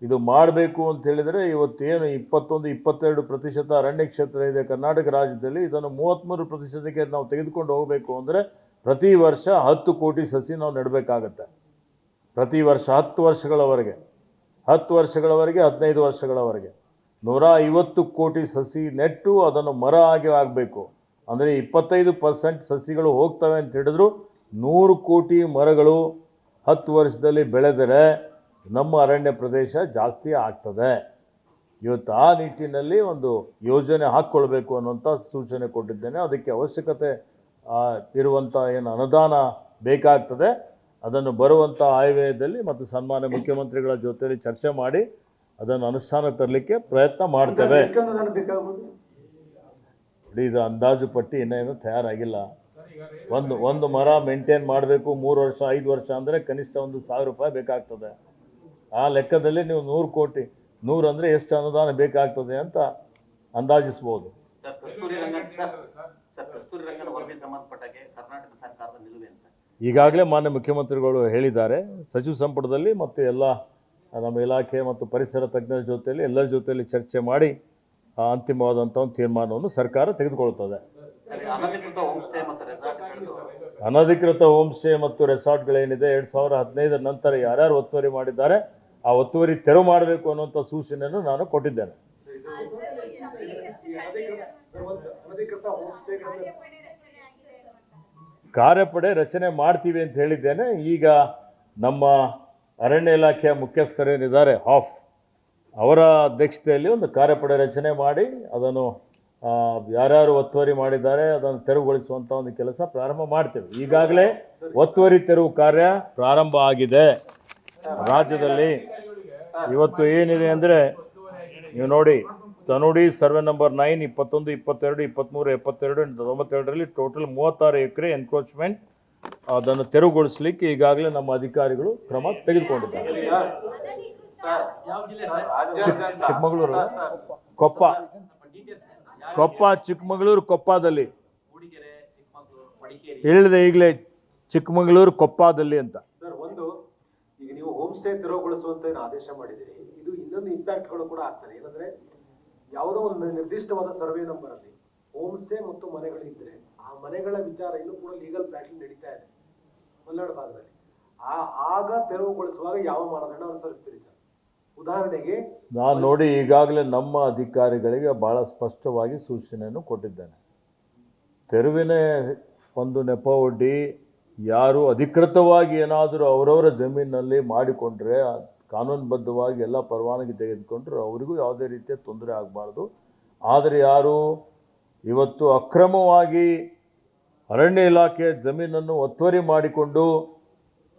ಇದು ಮಾಡಬೇಕು ಅಂತ ಹೇಳಿದರೆ ಇವತ್ತೇನು 21-22% ಅರಣ್ಯ ಕ್ಷೇತ್ರ ಇದೆ ಕರ್ನಾಟಕ ರಾಜ್ಯದಲ್ಲಿ, ಇದನ್ನು 33%ಕ್ಕೆ ನಾವು ತೆಗೆದುಕೊಂಡು ಹೋಗಬೇಕು ಅಂದರೆ ಪ್ರತಿ ವರ್ಷ 10 ಕೋಟಿ ಸಸಿ ನಾವು ನೆಡಬೇಕಾಗತ್ತೆ. ಪ್ರತಿ ವರ್ಷ 10 ವರ್ಷಗಳವರೆಗೆ 15 ವರ್ಷಗಳವರೆಗೆ 150 ಕೋಟಿ ಸಸಿ ನೆಟ್ಟು ಅದನ್ನು ಮರ ಆಗಿ ಆಗಬೇಕು. ಅಂದರೆ 25% ಸಸಿಗಳು ಹೋಗ್ತವೆ ಅಂತ ಹೇಳಿದ್ರು 100 ಕೋಟಿ ಮರಗಳು 10 ವರ್ಷದಲ್ಲಿ ಬೆಳೆದರೆ ನಮ್ಮ ಅರಣ್ಯ ಪ್ರದೇಶ ಜಾಸ್ತಿ ಆಗ್ತದೆ. ಇವತ್ತು ಆ ನಿಟ್ಟಿನಲ್ಲಿ ಒಂದು ಯೋಜನೆ ಹಾಕ್ಕೊಳ್ಬೇಕು ಅನ್ನುವಂಥ ಸೂಚನೆ ಕೊಟ್ಟಿದ್ದೇನೆ. ಅದಕ್ಕೆ ಅವಶ್ಯಕತೆ ಇರುವಂಥ ಏನು ಅನುದಾನ ಬೇಕಾಗ್ತದೆ ಅದನ್ನು ಬರುವಂಥ ಆಯವ್ಯಯದಲ್ಲಿ ಮತ್ತು ಸನ್ಮಾನ್ಯ ಮುಖ್ಯಮಂತ್ರಿಗಳ ಜೊತೆಯಲ್ಲಿ ಚರ್ಚೆ ಮಾಡಿ ಅದನ್ನು ಅನುಷ್ಠಾನ ತರಲಿಕ್ಕೆ ಪ್ರಯತ್ನ ಮಾಡ್ತೇವೆ. ಇದು ಅಂದಾಜು ಪಟ್ಟಿ ಇನ್ನೇನು ತಯಾರಾಗಿಲ್ಲ. ಒಂದು ಮರ ಮೇಂಟೈನ್ ಮಾಡಬೇಕು 3 ವರ್ಷ 5 ವರ್ಷ ಅಂದರೆ ಕನಿಷ್ಠ ಒಂದು 1000 ರೂಪಾಯಿ ಬೇಕಾಗ್ತದೆ. ಆ ಲೆಕ್ಕದಲ್ಲಿ ನೀವು 100 ಕೋಟಿ 100 ಅಂದರೆ ಎಷ್ಟು ಅನುದಾನ ಬೇಕಾಗ್ತದೆ ಅಂತ ಅಂದಾಜಿಸ್ಬೋದು. ಸರ್ ಕಸ್ತೂರಿ ರಂಗನ ವರದಿ ಸಂಬಂಧಪಟ್ಟಾಗೆ ಕರ್ನಾಟಕ ಸರ್ಕಾರದ ನಿಲುವೇನು ಸರ್? ಈಗಾಗಲೇ ಮಾನ್ಯ ಮುಖ್ಯಮಂತ್ರಿಗಳು ಹೇಳಿದ್ದಾರೆ, ಸಚಿವ ಸಂಪುಟದಲ್ಲಿ ಮತ್ತು ಎಲ್ಲ ನಮ್ಮ ಇಲಾಖೆ ಮತ್ತು ಪರಿಸರ ತಜ್ಞರ ಜೊತೆಯಲ್ಲಿ ಎಲ್ಲರ ಜೊತೆಯಲ್ಲಿ ಚರ್ಚೆ ಮಾಡಿ ಅಂತಿಮವಾದಂಥ ಒಂದು ತೀರ್ಮಾನವನ್ನು ಸರ್ಕಾರ ತೆಗೆದುಕೊಳ್ತದೆ. ಅನಧಿಕೃತ ಹೋಮ್ ಸ್ಟೇ ಮತ್ತು ರೆಸಾರ್ಟ್ಗಳು ಅನಧಿಕೃತ ಹೋಮ್ ಸ್ಟೇ ಮತ್ತು ರೆಸಾರ್ಟ್ಗಳೇನಿದೆ 2015 ನಂತರ ಯಾರ್ಯಾರು ಒತ್ತುವರಿ ಮಾಡಿದ್ದಾರೆ ಆ ಒತ್ತುವರಿ ತೆರವು ಮಾಡಬೇಕು ಅನ್ನುವಂಥ ಸೂಚನೆಯನ್ನು ನಾನು ಕೊಟ್ಟಿದ್ದೇನೆ. ಅನಧಿಕೃತ ಹೋಮ್ ಸ್ಟೇಗಳನ್ನು ಕಾರ್ಯಪಡೆ ರಚನೆ ಮಾಡ್ತೀವಿ ಅಂತ ಹೇಳಿದ್ದೇನೆ. ಈಗ ನಮ್ಮ ಅರಣ್ಯ ಇಲಾಖೆಯ ಮುಖ್ಯಸ್ಥರೇನಿದ್ದಾರೆ ಅವರ ಅಧ್ಯಕ್ಷತೆಯಲ್ಲಿ ಒಂದು ಕಾರ್ಯಪಡೆ ರಚನೆ ಮಾಡಿ ಅದನ್ನು ಯಾರ್ಯಾರು ಒತ್ತುವರಿ ಮಾಡಿದ್ದಾರೆ ಅದನ್ನು ತೆರವುಗೊಳಿಸುವಂಥ ಒಂದು ಕೆಲಸ ಪ್ರಾರಂಭ ಮಾಡ್ತೇವೆ. ಈಗಾಗಲೇ ಒತ್ತುವರಿ ತೆರವು ಕಾರ್ಯ ಪ್ರಾರಂಭ ಆಗಿದೆ ರಾಜ್ಯದಲ್ಲಿ. ಇವತ್ತು ಏನಿದೆ ಅಂದರೆ ನೀವು ನೋಡಿ, ತನುಡಿ ಸರ್ವೆ ನಂಬರ್ 9, 21, 22, 23, 72, 92ರಲ್ಲಿ ಟೋಟಲ್ 36 ಎಕರೆ ಎನ್ಕ್ರೋಚ್ಮೆಂಟ್ ಅದನ್ನು ತೆರವುಗೊಳಿಸಲಿಕ್ಕೆ ಈಗಾಗಲೇ ನಮ್ಮ ಅಧಿಕಾರಿಗಳು ಕ್ರಮ ತೆಗೆದುಕೊಂಡಿದ್ದಾರೆ. ಚಿಕ್ಕಮಗಳೂರು ಕೊಪ್ಪ ಚಿಕ್ಕಮಗಳೂರು ಕೊಪ್ಪದಲ್ಲಿ ಹೇಳಿದೆ ಈಗಲೇ, ಚಿಕ್ಕಮಗಳೂರು ಕೊಪ್ಪದಲ್ಲಿ ಅಂತ. ಸರ್, ಒಂದು ಈಗ ನೀವು ಹೋಮ್ ಸ್ಟೇ ತೆರವುಗೊಳಿಸುವಂತ ಏನು ಆದೇಶ ಮಾಡಿದಿರಿ, ಇದು ಇನ್ನೊಂದು ಇಂಪ್ಯಾಕ್ಟ್ಗಳು ಕೂಡ ಆಗ್ತದೆ. ಏನಂದ್ರೆ ಯಾವುದೋ ಒಂದು ನಿರ್ದಿಷ್ಟವಾದ ಸರ್ವೆ ನಂಬರ್ ಅಲ್ಲಿ ಹೋಮ್ ಸ್ಟೇ ಮತ್ತು ಮನೆಗಳಿದ್ರೆ ಆ ಮನೆಗಳ ವಿಚಾರ ಇನ್ನೂ ಕೂಡ ಲೀಗಲ್ ಬ್ಯಾಟಿಂಗ್ ನಡೀತಾ ಇದೆ ಮಲೆನಾಡು ಭಾಗದಲ್ಲಿ. ಆಗ ತೆರವುಗೊಳಿಸುವಾಗ ಯಾವ ಮಾನದಂಡ ಅನುಸರಿಸ್ತೀರಿ ಸರ್? ಉದಾಹರಣೆಗೆ ನಾನು ನೋಡಿ ಈಗಾಗಲೇ ನಮ್ಮ ಅಧಿಕಾರಿಗಳಿಗೆ ಬಹಳ ಸ್ಪಷ್ಟವಾಗಿ ಸೂಚನೆಯನ್ನು ಕೊಟ್ಟಿದ್ದೇನೆ. ತೆರವಿನ ಒಂದು ನೆಪ ಒಡ್ಡಿ ಯಾರು ಅಧಿಕೃತವಾಗಿ ಏನಾದರೂ ಅವರವರ ಜಮೀನಿನಲ್ಲಿ ಮಾಡಿಕೊಂಡ್ರೆ ಕಾನೂನುಬದ್ಧವಾಗಿ ಎಲ್ಲ ಪರವಾನಗಿ ತೆಗೆದುಕೊಂಡ್ರೆ ಅವರಿಗೂ ಯಾವುದೇ ರೀತಿಯ ತೊಂದರೆ ಆಗಬಾರ್ದು. ಆದರೆ ಯಾರು ಇವತ್ತು ಅಕ್ರಮವಾಗಿ ಅರಣ್ಯ ಇಲಾಖೆ ಜಮೀನನ್ನು ಒತ್ತುವರಿ ಮಾಡಿಕೊಂಡು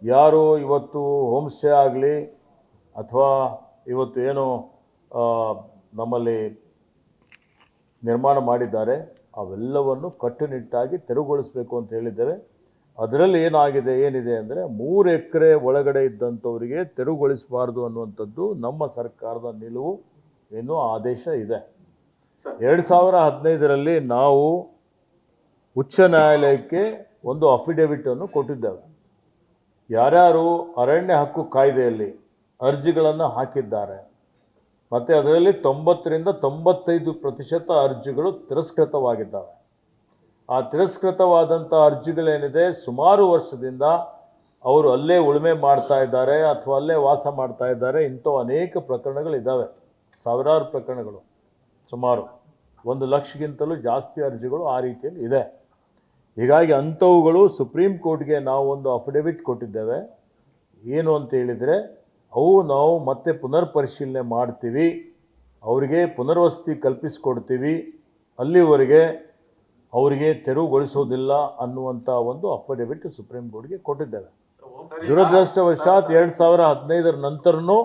ಯಾರು ಇವತ್ತು ಹೋಮ್ ಸ್ಟೇ ಆಗಲಿ ಅಥವಾ ಇವತ್ತು ಏನು ನಮ್ಮಲ್ಲಿ ನಿರ್ಮಾಣ ಮಾಡಿದ್ದಾರೆ ಅವೆಲ್ಲವನ್ನು ಕಟ್ಟುನಿಟ್ಟಾಗಿ ತೆರವುಗೊಳಿಸಬೇಕು ಅಂತ ಹೇಳಿದ್ದೇವೆ. ಅದರಲ್ಲಿ ಏನಿದೆ ಅಂದರೆ 3 ಎಕರೆ ಒಳಗಡೆ ಇದ್ದಂಥವರಿಗೆ ತೆರವುಗೊಳಿಸಬಾರ್ದು ಅನ್ನುವಂಥದ್ದು ನಮ್ಮ ಸರ್ಕಾರದ ನಿಲುವು, ಇನ್ನೂ ಆದೇಶ ಇದೆ. 2015ರಲ್ಲಿ ನಾವು ಉಚ್ಚ ನ್ಯಾಯಾಲಯಕ್ಕೆ ಒಂದು ಅಫಿಡವಿಟನ್ನು ಕೊಟ್ಟಿದ್ದೇವೆ. ಯಾರ್ಯಾರು ಅರಣ್ಯ ಹಕ್ಕು ಕಾಯ್ದೆಯಲ್ಲಿ ಅರ್ಜಿಗಳನ್ನು ಹಾಕಿದ್ದಾರೆ ಮತ್ತು ಅದರಲ್ಲಿ 90ರಿಂದ 95% ಅರ್ಜಿಗಳು ತಿರಸ್ಕೃತವಾಗಿದ್ದಾವೆ. ಆ ತಿರಸ್ಕೃತವಾದಂಥ ಅರ್ಜಿಗಳೇನಿದೆ ಸುಮಾರು ವರ್ಷದಿಂದ ಅವರು ಅಲ್ಲೇ ಉಳುಮೆ ಮಾಡ್ತಾ ಇದ್ದಾರೆ ಅಥವಾ ಅಲ್ಲೇ ವಾಸ ಮಾಡ್ತಾ ಇದ್ದಾರೆ. ಇಂಥವು ಅನೇಕ ಪ್ರಕರಣಗಳಿದ್ದಾವೆ, ಸಾವಿರಾರು ಪ್ರಕರಣಗಳು, ಸುಮಾರು 1 ಲಕ್ಷಕ್ಕಿಂತಲೂ ಜಾಸ್ತಿ ಅರ್ಜಿಗಳು ಆ ರೀತಿಯಲ್ಲಿ ಇದೆ. ಹೀಗಾಗಿ ಅಂಥವುಗಳು ಸುಪ್ರೀಂ ಕೋರ್ಟ್ಗೆ ನಾವು ಒಂದು ಅಫಿಡವಿಟ್ ಕೊಟ್ಟಿದ್ದೇವೆ. ಏನು ಅಂತ ಹೇಳಿದರೆ ನಾವು ಮತ್ತೆ ಪುನರ್ ಪರಿಶೀಲನೆ ಮಾಡ್ತೀವಿ, ಅವರಿಗೆ ಪುನರ್ವಸತಿ ಕಲ್ಪಿಸಿಕೊಡ್ತೀವಿ, ಅಲ್ಲಿವರೆಗೆ ಅವರಿಗೆ ತೆರವುಗೊಳಿಸೋದಿಲ್ಲ ಅನ್ನುವಂಥ ಒಂದು ಅಫಿಡವಿಟ್ ಸುಪ್ರೀಂ ಕೋರ್ಟ್ಗೆ ಕೊಟ್ಟಿದ್ದೇವೆ. ದುರದೃಷ್ಟವಶಾತ್ 2015 ನಂತರನೂ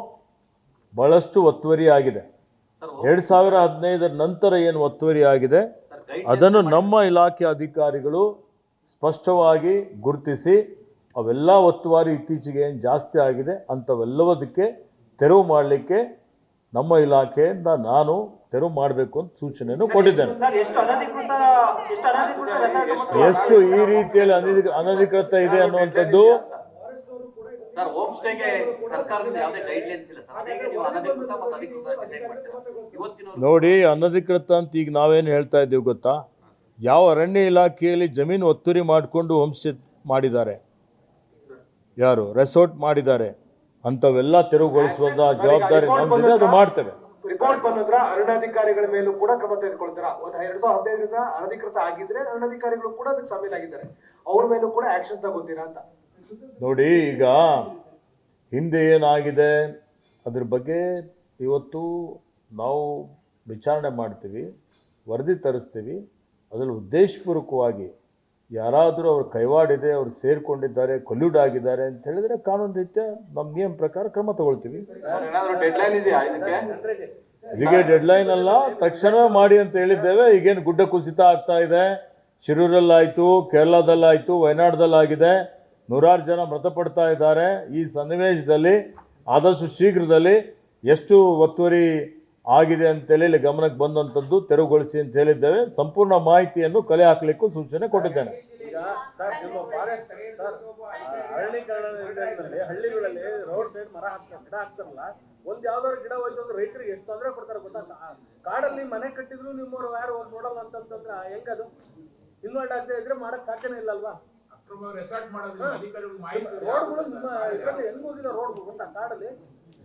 ಬಹಳಷ್ಟು ಒತ್ತುವರಿ ಆಗಿದೆ. 2015 ನಂತರ ಏನು ಒತ್ತುವರಿ ಆಗಿದೆ ಅದನ್ನು ನಮ್ಮ ಇಲಾಖೆ ಅಧಿಕಾರಿಗಳು ಸ್ಪಷ್ಟವಾಗಿ ಗುರುತಿಸಿ ಅವೆಲ್ಲ ಒತ್ತುವರಿ ಇತ್ತೀಚೆಗೆ ಏನು ಜಾಸ್ತಿ ಆಗಿದೆ ಅಂಥವೆಲ್ಲವದಕ್ಕೆ ತೆರವು ಮಾಡಲಿಕ್ಕೆ ನಮ್ಮ ಇಲಾಖೆಯಿಂದ ನಾನು ತೆರವು ಮಾಡಬೇಕು ಅಂತ ಸೂಚನೆಯನ್ನು ಕೊಟ್ಟಿದ್ದೇನೆ. ಎಷ್ಟು ಈ ರೀತಿಯಲ್ಲಿ ಅನಧಿಕೃತ ಇದೆ ಅನ್ನುವಂಥದ್ದು ಸರ್, ಹೋಮ್ ಸ್ಟೇಗೆ ಸರ್ಕಾರದಿಂದ ಯಾವುದೇ ಗೈಡ್ಲೈನ್ಸ್ ಇಲ್ಲ ಸರ್. ಅದೇಗೆ ನೀವು ಅನಧಿಕೃತ ಮತ್ತು ಅಧಿಕೃತ ಡಿಸೈಡ್ ಮಾಡ್ತೀರಾ? ಇವತ್ತಿನ ನೋಡಿ, ಅನಧಿಕೃತ ಅಂತ ಈಗ ನಾವೇನು ಹೇಳ್ತಾ ಇದ್ದೀವಿ ಗೊತ್ತಾ? ಯಾವ ಅರಣ್ಯ ಇಲಾಖೆಯಲ್ಲಿ ಜಮೀನು ಒತ್ತುವರಿ ಮಾಡಿಕೊಂಡು ಹೋಮ್ ಸ್ಟೇ ಮಾಡಿದ್ದಾರೆ, ಯಾರು ರೆಸಾರ್ಟ್ ಮಾಡಿದ್ದಾರೆ, ಅಂಥವೆಲ್ಲ ತೆರವುಗೊಳಿಸುವಂಥ ಜವಾಬ್ದಾರಿ ನಮ್ದಿದೆ, ಅದು ಮಾಡ್ತೇವೆ. ರಿಪೋರ್ಟ್ ಬಂದ್ರ ಅರಣ್ಯಾಧಿಕಾರಿಗಳ ಮೇಲೂ ಕೂಡ ಕ್ರಮ ತೆಗೆದುಕೊಳ್ತಾರ. 2015 ಅನಧಿಕೃತ ಆಗಿದ್ರೆ ಅರಣ್ಯಾಧಿಕಾರಿಗಳು ಕೂಡ ಅದಕ್ಕೆ ಶಾಮೀಲಾಗಿದ್ದಾರೆ, ಅವ್ರ ಮೇಲೂ ಕೂಡ ಆಕ್ಷನ್ ತಗೋತೀರಾ ಅಂತ? ನೋಡಿ, ಈಗ ಹಿಂದೆ ಏನಾಗಿದೆ ಅದ್ರ ಬಗ್ಗೆ ಇವತ್ತು ನಾವು ವಿಚಾರಣೆ ಮಾಡ್ತೀವಿ, ವರದಿ ತರಿಸ್ತೀವಿ. ಅದರಲ್ಲಿ ಉದ್ದೇಶಪೂರ್ವಕವಾಗಿ ಯಾರಾದರೂ ಅವ್ರ ಕೈವಾಡಿದೆ, ಅವ್ರು ಸೇರಿಕೊಂಡಿದ್ದಾರೆ, ಕೊಲ್ಯೂಡ್ ಆಗಿದ್ದಾರೆ ಅಂತ ಹೇಳಿದ್ರೆ ಕಾನೂನು ರೀತ್ಯ ನಮ್ಮ ನಿಯಮ ಪ್ರಕಾರ ಕ್ರಮ ತಗೊಳ್ತೀವಿ. ಇದಕ್ಕೆ ಡೆಡ್ಲೈನ್ ಅಲ್ಲ, ತಕ್ಷಣವೇ ಮಾಡಿ ಅಂತ ಹೇಳಿದ್ದೇವೆ. ಈಗೇನು ಗುಡ್ಡ ಕುಸಿತ ಆಗ್ತಾ ಇದೆ, ಶಿರೂರಲ್ಲಾಯಿತು, ಕೇರಳದಲ್ಲಾಯಿತು, ವಯನಾಡದಲ್ಲಾಗಿದೆ, 100 ಜನ ಮೃತಪಡ್ತಾ ಇದ್ದಾರೆ. ಈ ಸನ್ನಿವೇಶದಲ್ಲಿ ಆದಷ್ಟು ಶೀಘ್ರದಲ್ಲಿ ಎಷ್ಟು ಒತ್ತುವರಿ ಆಗಿದೆ ಅಂತೇಳಿ ಇಲ್ಲಿ ಗಮನಕ್ಕೆ ಬಂದಂಥದ್ದು ತೆರವುಗೊಳಿಸಿ ಅಂತ ಹೇಳಿದ್ದೇವೆ. ಸಂಪೂರ್ಣ ಮಾಹಿತಿಯನ್ನು ಕಲೆ ಹಾಕಲಿಕ್ಕೂ ಸೂಚನೆ ಕೊಟ್ಟಿದ್ದೇನೆ. ಈಗ ಸರ್ ನಿಮ್ಮ ಫಾರೆಸ್ಟ್ ಸರ್ ಅರಣ್ಯೀಕರಣ ನಿರ್ಣಯದಲ್ಲಿ ಹಳ್ಳಿಗಳಲ್ಲಿ ರೋಡ್ ಸೈಡ್ ಗಿಡ ಹಾಕ್ತಾರಲ್ಲ, ಒಂದ್ ಯಾವ್ದಾದ್ರು ಗಿಡ ಹೋಯ್ತು ಅಂದ್ರೆ ರೈತರಿಗೆ ಎಷ್ಟು ತೊಂದರೆ ಕೊಡ್ತಾರೆ ಗೊತ್ತಾ? ಕಾಡಲ್ಲಿ ಮನೆ ಕಟ್ಟಿದ್ರು ನಿಮ್ಮವ್ರು ಯಾರು ಹೋಗಿ ನೋಡಲ್ಲ ಅಂತಂದ್ರೆ ಹೆಂಗದು ಇನ್ವಾಲ್ವ್ ಆಗದೆ ಇದ್ರೆ ಮಾಡಕ್ ಸಾಧ್ಯನೇ ಇಲ್ಲ ಅಲ್ವಾ? ರೋಡ್ಗಳು ನಿಮ್ಮ ಇದರಲ್ಲಿ ಹೆಂಗ್ ಹೋಗಿಲ್ಲ ರೋಡ್ಗಳು ಗೊತ್ತಾ ಕಾಡಲ್ಲಿ?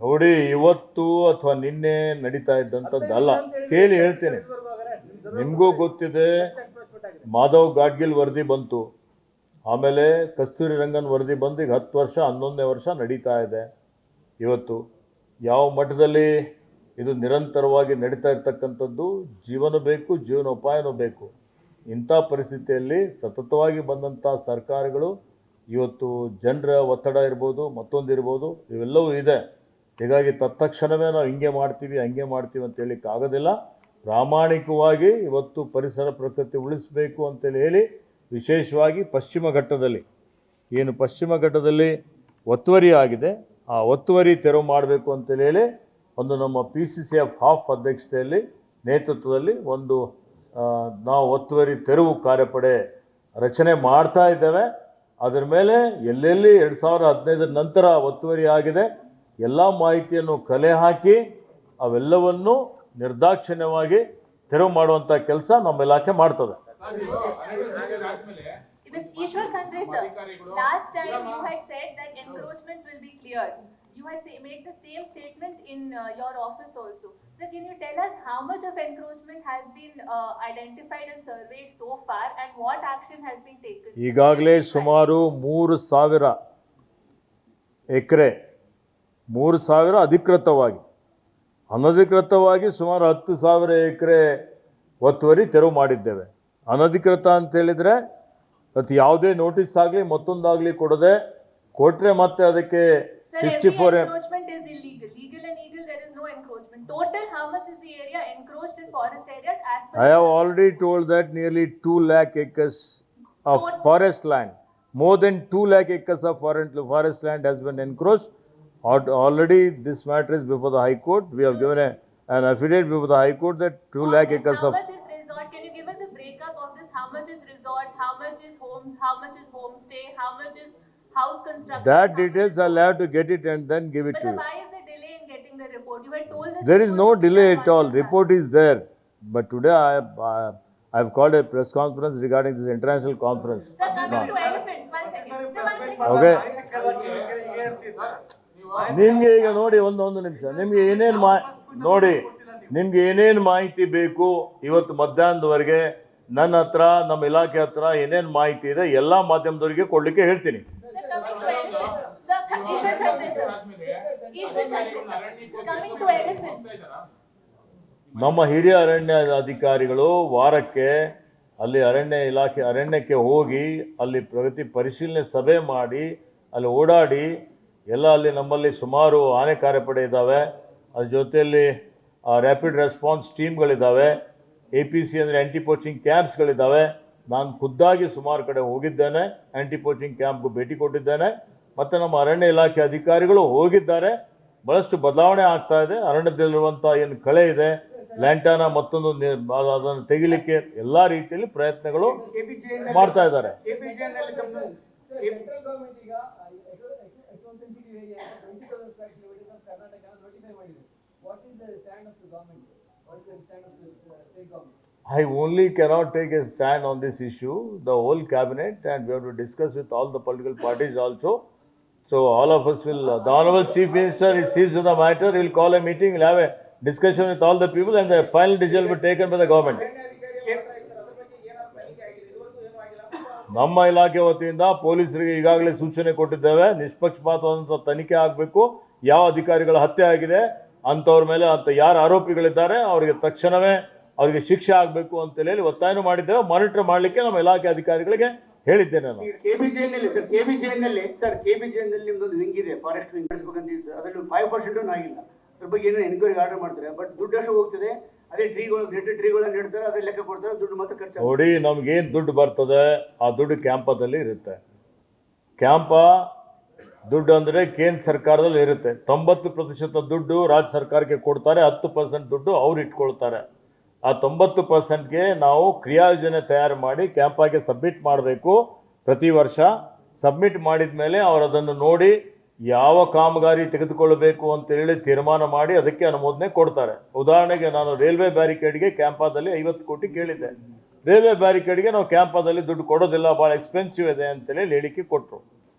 ನೋಡಿ, ಇವತ್ತು ಅಥವಾ ನಿನ್ನೆ ನಡೀತಾ ಇದ್ದಂಥದ್ದಲ್ಲ. ಕೇಳಿ ಹೇಳ್ತೇನೆ, ನಿಮಗೂ ಗೊತ್ತಿದೆ. ಮಾಧವ್ ಗಾಡ್ಗಿಲ್ ವರದಿ ಬಂತು, ಆಮೇಲೆ ಕಸ್ತೂರಿ ರಂಗನ್ ವರದಿ ಬಂದು ಈಗ 10 ವರ್ಷ 11ನೇ ವರ್ಷ ನಡೀತಾ ಇದೆ. ಇವತ್ತು ಯಾವ ಮಟ್ಟದಲ್ಲಿ ಇದು ನಿರಂತರವಾಗಿ ನಡೀತಾ ಇರ್ತಕ್ಕಂಥದ್ದು, ಜೀವನ ಬೇಕು, ಜೀವನೋಪಾಯನೂ ಬೇಕು. ಇಂಥ ಪರಿಸ್ಥಿತಿಯಲ್ಲಿ ಸತತವಾಗಿ ಬಂದಂಥ ಸರ್ಕಾರಗಳು ಇವತ್ತು ಜನರ ಒತ್ತಡ ಇರ್ಬೋದು, ಮತ್ತೊಂದಿರ್ಬೋದು, ಇವೆಲ್ಲವೂ ಇದೆ. ಹೀಗಾಗಿ ತತ್ಕ್ಷಣವೇ ನಾವು ಹಿಂಗೆ ಮಾಡ್ತೀವಿ ಹಂಗೆ ಮಾಡ್ತೀವಿ ಅಂತ ಹೇಳಲಿಕ್ಕೆ ಆಗೋದಿಲ್ಲ. ಪ್ರಾಮಾಣಿಕವಾಗಿ ಇವತ್ತು ಪರಿಸರ ಪ್ರಕೃತಿ ಉಳಿಸಬೇಕು ಅಂತೇಳಿ ಹೇಳಿ, ವಿಶೇಷವಾಗಿ ಪಶ್ಚಿಮ ಘಟ್ಟದಲ್ಲಿ ಏನು ಪಶ್ಚಿಮ ಘಟ್ಟದಲ್ಲಿ ಒತ್ತುವರಿ ಆಗಿದೆ, ಆ ಒತ್ತುವರಿ ತೆರವು ಮಾಡಬೇಕು ಅಂತೇಳಿ ಹೇಳಿ ಒಂದು ನಮ್ಮ PCCF ಹಾಫ್ ಅಧ್ಯಕ್ಷತೆಯಲ್ಲಿ ನೇತೃತ್ವದಲ್ಲಿ ಒಂದು ನಾವು ಒತ್ತುವರಿ ತೆರವು ಕಾರ್ಯಪಡೆ ರಚನೆ ಮಾಡ್ತಾ ಇದ್ದೇವೆ. ಅದರ ಮೇಲೆ ಎಲ್ಲೆಲ್ಲಿ 2015 ನಂತರ ಒತ್ತುವರಿ ಆಗಿದೆ ಎಲ್ಲ ಮಾಹಿತಿಯನ್ನು ಕಲೆ ಹಾಕಿ ಅವೆಲ್ಲವನ್ನು ನಿರ್ದಾಕ್ಷಿಣ್ಯವಾಗಿ ತೆರವು ಮಾಡುವಂಥ ಕೆಲಸ ನಮ್ಮ ಇಲಾಖೆ ಮಾಡ್ತದೆ. Ishwar Khandre sir, last time you had said that encroachment will be cleared. You had made the same statement in your office also. So can you tell us how much of encroachment has been identified and surveyed so far and what action has been taken? ಈಗಾಗಲೇ ಸುಮಾರು 3,000 ಎಕರೆ 3,000 ಅಧಿಕೃತವಾಗಿ, ಅನಧಿಕೃತವಾಗಿ ಸುಮಾರು 10,000 ಎಕರೆ ಒತ್ತುವರಿ ತೆರವು ಮಾಡಿದ್ದೇವೆ. ಅನಧಿಕೃತ ಅಂತ ಹೇಳಿದರೆ ಅದು ಯಾವುದೇ ನೋಟಿಸ್ ಆಗಲಿ ಮತ್ತೊಂದಾಗಲಿ ಕೊಡದೆ ಕೊಟ್ಟರೆ ಮತ್ತೆ ಅದಕ್ಕೆ 64 encroachment is illegal. Legal and illegal, there is no encroachment. Total, how much is the area encroached in forest areas as per? I have already told that nearly 2 lakh acres of forest land, more than 2 lakh acres of forest land has been encroached. Already this matter is before the High Court. We have given an affidavit before the High Court that 2 lakh acres of... How much is resort? Can you give us a breakup of this? How much is resort? How much is homes? How much is homestay? How much is house construction? That details I'll have to get it and then give it But to you. why is the delay in getting the report? You had told us... There is no delay at all. Report is there. But today I have called a press conference regarding this international conference. Sir, coming to elephants, one second. Sir, one second. Okay. ನಿಮಗೆ ಈಗ ನೋಡಿ ಒಂದು ನಿಮಿಷ, ನಿಮಗೆ ಏನೇನು ಮಾಹಿತಿ ಬೇಕು ಇವತ್ತು ಮಧ್ಯಾಹ್ನದವರೆಗೆ ನನ್ನ ಹತ್ರ ನಮ್ಮ ಇಲಾಖೆ ಹತ್ರ ಏನೇನು ಮಾಹಿತಿ ಇದೆ ಎಲ್ಲ ಮಾಧ್ಯಮದವರಿಗೆ ಕೊಡ್ಲಿಕ್ಕೆ ಹೇಳ್ತೀನಿ. Sir, coming to elephants. Sir, Ishwar Khandre, sir. Ishwar Khandre, coming to elephants. ನಮ್ಮ ಹಿರಿಯ ಅರಣ್ಯ ಅಧಿಕಾರಿಗಳು ವಾರಕ್ಕೆ ಅಲ್ಲಿ ಅರಣ್ಯಕ್ಕೆ ಹೋಗಿ ಅಲ್ಲಿ ಪ್ರಗತಿ ಪರಿಶೀಲನೆ ಸಭೆ ಮಾಡಿ ಅಲ್ಲಿ ಓಡಾಡಿ ಎಲ್ಲ ಅಲ್ಲಿ ನಮ್ಮಲ್ಲಿ ಸುಮಾರು ಆನೆ ಕಾರ್ಯಪಡೆ ಇದ್ದಾವೆ, ಅದ್ರ ಜೊತೆಯಲ್ಲಿ ರ್ಯಾಪಿಡ್ ರೆಸ್ಪಾನ್ಸ್ ಟೀಮ್ಗಳಿದ್ದಾವೆ, APC ಅಂದರೆ ಆ್ಯಂಟಿ ಪೋಚಿಂಗ್ ಕ್ಯಾಂಪ್ಸ್ಗಳಿದ್ದಾವೆ. ನಾನು ಖುದ್ದಾಗಿ ಸುಮಾರು ಕಡೆ ಹೋಗಿದ್ದೇನೆ, ಆ್ಯಂಟಿ ಪೋಚಿಂಗ್ ಕ್ಯಾಂಪ್ಗೂ ಭೇಟಿ ಕೊಟ್ಟಿದ್ದೇನೆ. ಮತ್ತು ನಮ್ಮ ಅರಣ್ಯ ಇಲಾಖೆ ಅಧಿಕಾರಿಗಳು ಹೋಗಿದ್ದಾರೆ. ಭಾಳಷ್ಟು ಬದಲಾವಣೆ ಆಗ್ತಾ ಇದೆ. ಅರಣ್ಯದಲ್ಲಿರುವಂಥ ಏನು ಕಳೆ ಇದೆ, ಲ್ಯಾಂಟಾನ ಮತ್ತೊಂದು ಅದನ್ನು ತೆಗಿಲಿಕ್ಕೆ ಎಲ್ಲ ರೀತಿಯಲ್ಲಿ ಪ್ರಯತ್ನಗಳು ಮಾಡ್ತಾ ಇದ್ದಾರೆ. I only cannot take a stand on this issue. The whole cabinet, and we have to discuss with all the political parties also. So all of us will, the Honorable Chief Minister is seized to the matter. He will call a meeting, he will have a discussion with all the people, and the final decision will be taken by the government. ನಮ್ಮ ಇಲಾಖೆ ವತಿಯಿಂದ ಪೊಲೀಸರಿಗೆ ಈಗಾಗಲೇ ಸೂಚನೆ ಕೊಟ್ಟಿದ್ದೇವೆ. ನಿಷ್ಪಕ್ಷಪಾತವಾದಂಥ ತನಿಖೆ ಆಗಬೇಕು. ಯಾವ ಅಧಿಕಾರಿಗಳ ಹತ್ಯೆ ಆಗಿದೆ ಅಂಥವ್ರ ಮೇಲೆ ಯಾರು ಆರೋಪಿಗಳಿದ್ದಾರೆ ಅವರಿಗೆ ತಕ್ಷಣವೇ ಅವರಿಗೆ ಶಿಕ್ಷೆ ಆಗಬೇಕು ಅಂತೇಳಿ ಒತ್ತಾಯನೂ ಮಾಡಿದ್ದೇವೆ. ಮಾನಿಟರ್ ಮಾಡಲಿಕ್ಕೆ ನಮ್ಮ ಇಲಾಖೆ ಅಧಿಕಾರಿಗಳಿಗೆ ಹೇಳಿದ್ದೇನೆ ನಾನು. ಕೆಬಿಜೆನಲ್ಲಿ ನಿಮ್ದೊಂದು ವಿಂಗ್ ಇದೆ, ಫಾರೆಸ್ಟ್ ವಿಂಗ್ ನಡೆಸಬೇಕಂತ ಅದರಲ್ಲಿ 5% ಆಗಿಲ್ಲ. ಅದ್ರ ಬಗ್ಗೆ ಏನೋ ಎನ್ಕ್ವೈರಿ ಆರ್ಡರ್ ಮಾಡ್ತಾರೆ, ಬಟ್ ದುಡ್ಡು ಅಷ್ಟು ಹೋಗ್ತದೆ. ಅದೇ ಟ್ರೀಗಳನ್ನ ನೆಡ್ತಾರೆ, ಅದೇ ಲೆಕ್ಕ ಕೊಡ್ತಾರೆ, ದುಡ್ಡು ಮಾತ್ರ ಖರ್ಚು. ನೋಡಿ, ನಮ್ಗೇನು ದುಡ್ಡು ಬರ್ತದೆ ಆ ದುಡ್ಡು ಕ್ಯಾಂಪದಲ್ಲಿ ಇರುತ್ತೆ. ಕ್ಯಾಂಪ ದುಡ್ಡು ಅಂದರೆ ಕೇಂದ್ರ ಸರ್ಕಾರದಲ್ಲಿ ಇರುತ್ತೆ. 90% ದುಡ್ಡು ರಾಜ್ಯ ಸರ್ಕಾರಕ್ಕೆ ಕೊಡ್ತಾರೆ, 10% ದುಡ್ಡು ಅವ್ರು ಇಟ್ಕೊಳ್ತಾರೆ. ಆ 90%ಗೆ ನಾವು ಕ್ರಿಯಾಯೋಜನೆ ತಯಾರು ಮಾಡಿ ಕ್ಯಾಂಪಾಗೆ ಸಬ್ಮಿಟ್ ಮಾಡಬೇಕು ಪ್ರತಿ ವರ್ಷ. ಸಬ್ಮಿಟ್ ಮಾಡಿದ ಮೇಲೆ ಅವರು ಅದನ್ನು ನೋಡಿ ಯಾವ ಕಾಮಗಾರಿ ತೆಗೆದುಕೊಳ್ಳಬೇಕು ಅಂತೇಳಿ ತೀರ್ಮಾನ ಮಾಡಿ ಅದಕ್ಕೆ ಅನುಮೋದನೆ ಕೊಡ್ತಾರೆ. ಉದಾಹರಣೆಗೆ ನಾನು ರೈಲ್ವೆ ಬ್ಯಾರಿಕೇಡ್ಗೆ ಕ್ಯಾಂಪಾದಲ್ಲಿ 50 ಕೋಟಿ ಕೇಳಿದ್ದೆ. ರೈಲ್ವೆ ಬ್ಯಾರಿಕೇಡ್ಗೆ ನಾವು ಕ್ಯಾಂಪಾದಲ್ಲಿ ದುಡ್ಡು ಕೊಡೋದಿಲ್ಲ, ಭಾಳ ಎಕ್ಸ್ಪೆನ್ಸಿವ್ ಇದೆ ಅಂತೇಳಿ ಹೇಳಿಕೆ ಕೊಟ್ಟರು.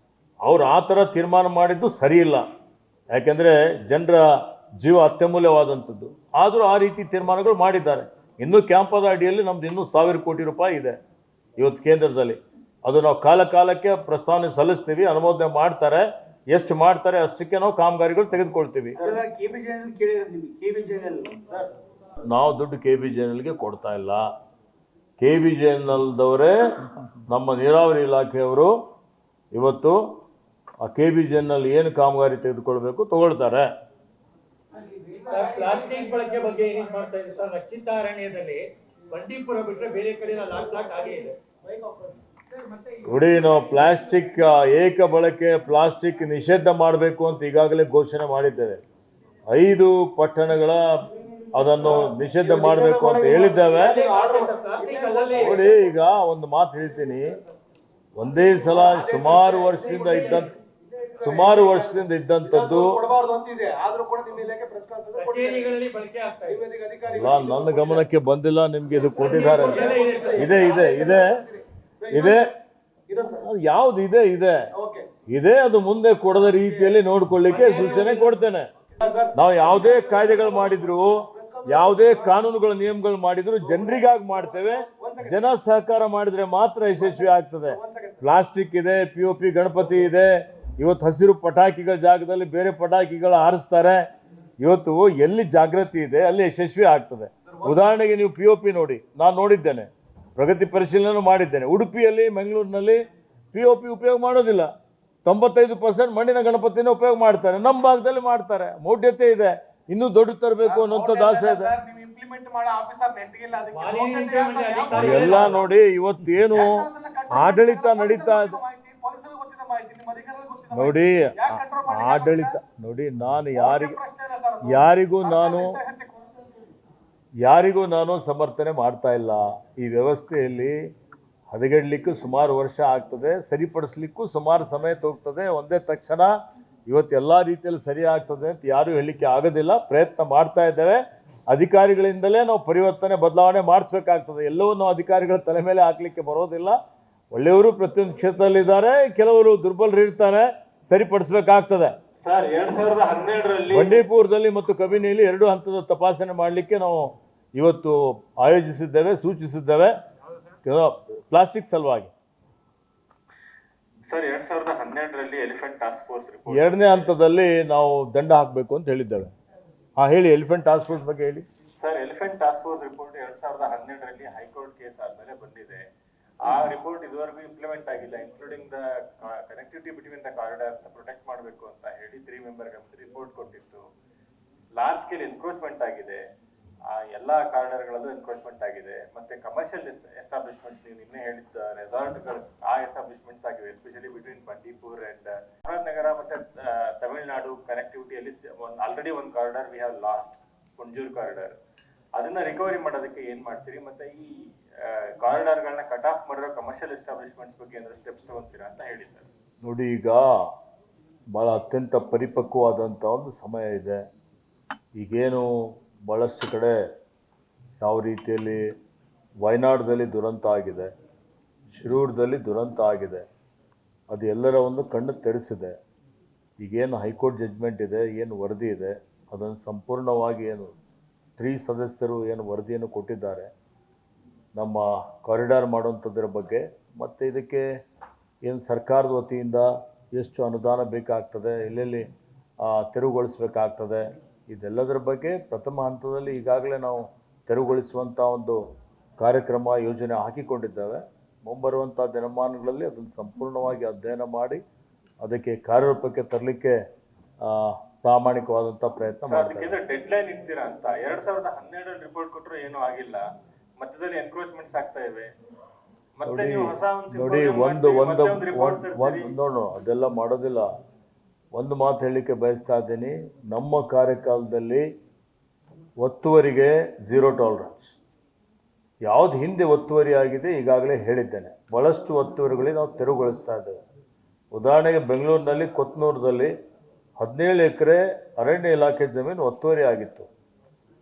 ಅವ್ರು ಆ ಥರ ತೀರ್ಮಾನ ಮಾಡಿದ್ದು ಸರಿ ಇಲ್ಲ, ಯಾಕೆಂದರೆ ಜನರ ಜೀವ ಅತ್ಯಮೂಲ್ಯವಾದಂಥದ್ದು. ಆದರೂ ಆ ರೀತಿ ತೀರ್ಮಾನಗಳು ಮಾಡಿದ್ದಾರೆ. ಇನ್ನೂ ಕ್ಯಾಂಪದ ಅಡಿಯಲ್ಲಿ ನಮ್ದು ಇನ್ನೂ 1000 ಕೋಟಿ ರೂಪಾಯಿ ಇದೆ ಇವತ್ತು ಕೇಂದ್ರದಲ್ಲಿ. ಅದು ನಾವು ಕಾಲಕ್ಕೆ ಪ್ರಸ್ತಾವನೆ ಸಲ್ಲಿಸ್ತೀವಿ, ಅನುಮೋದನೆ ಮಾಡ್ತಾರೆ. ಎಷ್ಟು ಮಾಡ್ತಾರೆ ಅಷ್ಟಕ್ಕೆ ನಾವು ಕಾಮಗಾರಿಗಳು ತೆಗೆದುಕೊಳ್ತೀವಿ. ನಾವು ದುಡ್ಡು KBJNLಗೆ ಕೊಡ್ತಾ ಇಲ್ಲ. KBJNLದವರೇ ನಮ್ಮ ನೀರಾವರಿ ಇಲಾಖೆಯವರು ಇವತ್ತು ಆ KBJNL ಏನು ಕಾಮಗಾರಿ ತೆಗೆದುಕೊಳ್ಬೇಕು ತಗೊಳ್ತಾರೆ. ಪ್ಲಾಸ್ಟಿಕ್ ಬಳಕೆ ಬಗ್ಗೆ ಏನೇನು ಮಾಡ್ತಾ ಇದೆ ಸರ್? ರಕ್ಷಿತ ಅರಣ್ಯದಲ್ಲಿ ಬಂಡೀಪುರ ಬಿಟ್ಟರೆ ಬೇರೆ ಕಡೆ ಲಾಟ್ ಆಗೇ ಇದೆ. ನೋಡಿ, ನಾವು ಪ್ಲಾಸ್ಟಿಕ್ ಏಕ ಬಳಕೆ ಪ್ಲಾಸ್ಟಿಕ್ ನಿಷೇಧ ಮಾಡಬೇಕು ಅಂತ ಈಗಾಗಲೇ ಘೋಷಣೆ ಮಾಡಿದ್ದೇವೆ. 5 ಪಟ್ಟಣಗಳ ಅದನ್ನು ನಿಷೇಧ ಮಾಡಬೇಕು ಅಂತ ಹೇಳಿದ್ದೇವೆ. ನೋಡಿ, ಈಗ ಒಂದು ಮಾತು ಹೇಳ್ತೀನಿ. ಒಂದೇ ಸಲ ಸುಮಾರು ವರ್ಷದಿಂದ ಇದ್ದಂಥದ್ದು ನನ್ನ ಗಮನಕ್ಕೆ ಬಂದಿಲ್ಲ. ನಿಮ್ಗೆ ಇದು ಕೊಟ್ಟಿದ್ದಾರೆ. ಇದೆ ಯಾವ್ದು ಇದೆ ಅದು ಮುಂದೆ ಕೊಡದ ರೀತಿಯಲ್ಲಿ ನೋಡ್ಕೊಳ್ಳಿಕ್ಕೆ ಸೂಚನೆ ಕೊಡ್ತೇನೆ. ನಾವು ಯಾವುದೇ ಕಾಯ್ದೆಗಳು ಮಾಡಿದ್ರು, ಯಾವುದೇ ಕಾನೂನುಗಳ ನಿಯಮಗಳು ಮಾಡಿದ್ರು ಜನರಿಗಾಗಿ ಮಾಡ್ತೇವೆ. ಜನ ಸಹಕಾರ ಮಾಡಿದ್ರೆ ಮಾತ್ರ ಯಶಸ್ವಿ ಆಗ್ತದೆ. ಪ್ಲಾಸ್ಟಿಕ್ ಇದೆ, POP ಗಣಪತಿ ಇದೆ. ಇವತ್ತು ಹಸಿರು ಪಟಾಕಿಗಳ ಜಾಗದಲ್ಲಿ ಬೇರೆ ಪಟಾಕಿಗಳು ಹಾರಿಸ್ತಾರೆ. ಇವತ್ತು ಎಲ್ಲಿ ಜಾಗೃತಿ ಇದೆ ಅಲ್ಲಿ ಯಶಸ್ವಿ ಆಗ್ತದೆ. ಉದಾಹರಣೆಗೆ ನೀವು POP ನೋಡಿ, ನಾನು ನೋಡಿದ್ದೇನೆ, ಪ್ರಗತಿ ಪರಿಶೀಲನೆ ಮಾಡಿದ್ದೇನೆ. ಉಡುಪಿಯಲ್ಲಿ, ಮಂಗಳೂರಿನಲ್ಲಿ POP ಉಪಯೋಗ ಮಾಡೋದಿಲ್ಲ. 95% ಮಣ್ಣಿನ ಗಣಪತಿನ ಉಪಯೋಗ ಮಾಡ್ತಾರೆ. ನಮ್ಮ ಭಾಗದಲ್ಲಿ ಮಾಡ್ತಾರೆ. ಮೌಢ್ಯತೆ ಇದೆ, ಇನ್ನೂ ದೊಡ್ಡ ತರಬೇಕು ಅನ್ನೋಂಥದ್ದು ಆಸೆ ಇದೆ. ಎಲ್ಲ ನೋಡಿ, ಇವತ್ತೇನು ಆಡಳಿತ ನಡೀತಾ ಇದೆ ನೋಡಿ. ಆಡಳಿತ ನೋಡಿ, ನಾನು ಯಾರಿಗೂ ನಾನು ಸಮರ್ಥನೆ ಮಾಡ್ತಾ ಇಲ್ಲ. ಈ ವ್ಯವಸ್ಥೆಯಲ್ಲಿ ಹದಗೆಡ್ಲಿಕ್ಕೂ ಸುಮಾರು ವರ್ಷ ಆಗ್ತದೆ, ಸರಿಪಡಿಸ್ಲಿಕ್ಕೂ ಸುಮಾರು ಸಮಯ ಹೋಗ್ತದೆ. ಒಂದೇ ತಕ್ಷಣ ಇವತ್ತು ಎಲ್ಲ ರೀತಿಯಲ್ಲಿ ಸರಿ ಆಗ್ತದೆ ಅಂತ ಯಾರೂ ಹೇಳಲಿಕ್ಕೆ ಆಗೋದಿಲ್ಲ. ಪ್ರಯತ್ನ ಮಾಡ್ತಾ ಇದ್ದೇವೆ. ಅಧಿಕಾರಿಗಳಿಂದಲೇ ನಾವು ಪರಿವರ್ತನೆ, ಬದಲಾವಣೆ ಮಾಡಿಸ್ಬೇಕಾಗ್ತದೆ. ಎಲ್ಲವೂ ನಾವು ಅಧಿಕಾರಿಗಳ ತಲೆ ಮೇಲೆ ಹಾಕ್ಲಿಕ್ಕೆ ಬರೋದಿಲ್ಲ. ಒಳ್ಳೆಯವರು ಪ್ರತಿಯೊಂದು ಕ್ಷೇತ್ರದಲ್ಲಿದ್ದಾರೆ, ಕೆಲವರು ದುರ್ಬಲರು ಇರ್ತಾರೆ, ಸರಿಪಡಿಸ್ಬೇಕಾಗ್ತದೆ. ಸರ್, 2012ರಲ್ಲಿ ಬಂಡೀಪುರದಲ್ಲಿ ಮತ್ತು ಕಬಿನಿಯಲ್ಲಿ 2 ಹಂತದ ತಪಾಸಣೆ ಮಾಡಲಿಕ್ಕೆ ನಾವು ಇವತ್ತು ಆಯೋಜಿಸಿದ್ದೇವೆ, ಸೂಚಿಸಿದ್ದೇವೆ, ಪ್ಲಾಸ್ಟಿಕ್ ಸಲುವಾಗಿ. ಸರ್, 2012ರಲ್ಲಿ ಎಲಿಫೆಂಟ್ ಟಾಸ್ಕ್ ಫೋರ್ಸ್ ರಿಪೋರ್ಟ್ 2ನೇ ಹಂತದಲ್ಲಿ ನಾವು ದಂಡ ಹಾಕಬೇಕು ಅಂತ ಹೇಳಿದ್ದೇವೆ. ಹೇಳಿ, ಎಲಿಫೆಂಟ್ ಟಾಸ್ಕ್ ಫೋರ್ಸ್ ಬಗ್ಗೆ ಹೇಳಿ. Sir, elephant task force report 2012ರಲ್ಲಿ ಹೈಕೋರ್ಟ್ ಕೇಸ್ ಆದ್ಮೇಲೆ ಬಂದಿದೆ. ಆ ರಿಪೋರ್ಟ್ ಇದುವರೆಗೂ ಇಂಪ್ಲಿಮೆಂಟ್ ಆಗಿಲ್ಲ. Including the connectivity between the corridors protect ಮಾಡಬೇಕು ಅಂತ ಹೇಳಿ 3 ಮೆಂಬರ್ ಕಮಿಟಿ ರಿಪೋರ್ಟ್ ಕೊಟ್ಟಿತ್ತು. ಲಾರ್ಜ್ ಸ್ಕೇಲ್ ಎನ್ಕ್ರೋಚ್ಮೆಂಟ್ ಆಗಿದೆ. ಎಲ್ಲಾ ಕಾರಿಡಾರ್ಗಳಲ್ಲೂ ಎನ್ಕ್ರೋಚ್ಮೆಂಟ್ ಆಗಿದೆ. ಮತ್ತೆ ಕಮರ್ಷಿಯಲ್ ಎಸ್ಟಾಬ್ಲಿಷ್ಮೆಂಟ್ಸ್, ನೀವು ನಿನ್ನೆ ಹೇಳಿದ್ದ ರೆಸಾರ್ಟ್ಗಳು, ಆ ಎಸ್ಟಾಬ್ಲಿಷ್ಮೆಂಟ್ಸ್ ಆಗಿವೆ. ಎಸ್ಪೆಷಲಿ ಬಿಟ್ವೀನ್ ಬಂಡೀಪುರ್ ಅಂಡ್ ನಗರ ಮತ್ತೆ ತಮಿಳುನಾಡು ಕನೆಕ್ಟಿವಿಟಿಯಲ್ಲಿ ಆಲ್ರೆಡಿ ಒಂದು corridor we have lost, Kunjur corridor. ಅದನ್ನ ರಿಕವರಿ ಮಾಡೋದಕ್ಕೆ ಏನ್ ಮಾಡ್ತೀರಿ? ಮತ್ತೆ ಈ ಕಾರಿಡಾರ್ಗಳನ್ನ ಕಟ್ ಆಫ್ ಮಾಡಿರೋ ಕಮರ್ಷಿಯಲ್ ಎಸ್ಟಾಬ್ಲಿಷ್ಮೆಂಟ್ಸ್ ಬಗ್ಗೆ ಏನಾದ್ರು ಸ್ಟೆಪ್ಸ್ ತಗೊಂತೀರಾ ಅಂತ ಹೇಳಿ ಸರ್. ನೋಡಿ, ಈಗ ಭಾಳ ಅತ್ಯಂತ ಪರಿಪಕ್ವವಾದಂಥ ಒಂದು ಸಮಯ ಇದೆ. ಈಗೇನು ಭಾಳಷ್ಟು ಕಡೆ ಯಾವ ರೀತಿಯಲ್ಲಿ ವಯನಾಡದಲ್ಲಿ ದುರಂತ ಆಗಿದೆ, ಶಿರೂರದಲ್ಲಿ ದುರಂತ ಆಗಿದೆ, ಅದು ಎಲ್ಲರ ಒಂದು ಕಣ್ಣು ತೆರೆಸಿದೆ. ಈಗೇನು ಹೈಕೋರ್ಟ್ ಜಡ್ಜ್ಮೆಂಟ್ ಇದೆ, ಏನು ವರದಿ ಇದೆ, ಅದನ್ನು ಸಂಪೂರ್ಣವಾಗಿ ಏನು 3 ಸದಸ್ಯರು ಏನು ವರದಿಯನ್ನು ಕೊಟ್ಟಿದ್ದಾರೆ ನಮ್ಮ ಕಾರಿಡಾರ್ ಮಾಡುವಂಥದ್ರ ಬಗ್ಗೆ, ಮತ್ತು ಇದಕ್ಕೆ ಏನು ಸರ್ಕಾರದ ವತಿಯಿಂದ ಎಷ್ಟು ಅನುದಾನ ಬೇಕಾಗ್ತದೆ, ಎಲ್ಲೆಲ್ಲಿ ತೆರವುಗೊಳಿಸಬೇಕಾಗ್ತದೆ, ಇದೆಲ್ಲದರ ಬಗ್ಗೆ ಪ್ರಥಮ ಹಂತದಲ್ಲಿ ಈಗಾಗಲೇ ನಾವು ತೆರವುಗೊಳಿಸುವಂಥ ಒಂದು ಕಾರ್ಯಕ್ರಮ ಯೋಜನೆ ಹಾಕಿಕೊಂಡಿದ್ದೇವೆ. ಮುಂಬರುವಂಥ ದಿನಮಾನಗಳಲ್ಲಿ ಅದನ್ನು ಸಂಪೂರ್ಣವಾಗಿ ಅಧ್ಯಯನ ಮಾಡಿ ಅದಕ್ಕೆ ಕಾರ್ಯರೂಪಕ್ಕೆ ತರಲಿಕ್ಕೆ ಪ್ರಾಮಾಣಿಕವಾದಂಥ ಪ್ರಯತ್ನ ಮಾಡ್ತಾರೆ. ಡೆಡ್ ಲೈನ್ ಇಡ್ತೀರಾ ಅಂತ 2012 ರಿಪೋರ್ಟ್ ಕೊಟ್ಟರು ಏನೂ ಆಗಿಲ್ಲ. ಮಧ್ಯದಲ್ಲಿ ಎನ್ಕ್ರೋಚ್ಮೆಂಟ್ಸ್ ಆಗ್ತಾ ಇವೆ. ನೋಡಿ, ಅದೆಲ್ಲ ಮಾಡೋದಿಲ್ಲ. ಒಂದು ಮಾತು ಹೇಳಲಿಕ್ಕೆ ಬಯಸ್ತಾ ಇದ್ದೀನಿ, ನಮ್ಮ ಕಾರ್ಯಕಾಲದಲ್ಲಿ ಒತ್ತುವರಿಗೆ 0 ಟಾಲರೆನ್ಸ್. ಯಾವ್ದು ಹಿಂದೆ ಒತ್ತುವರಿ ಆಗಿದೆ ಈಗಾಗಲೇ ಹೇಳಿದ್ದೇನೆ, ಬಹಳಷ್ಟು ಒತ್ತುವರಿಗಳಿಗೆ ನಾವು ತೆರವುಗೊಳಿಸ್ತಾ ಇದ್ದೇವೆ. ಉದಾಹರಣೆಗೆ ಬೆಂಗಳೂರಿನಲ್ಲಿ ಕೊತ್ನೂರದಲ್ಲಿ 17 ಎಕರೆ ಅರಣ್ಯ ಇಲಾಖೆ ಜಮೀನು ಒತ್ತುವರಿ ಆಗಿತ್ತು.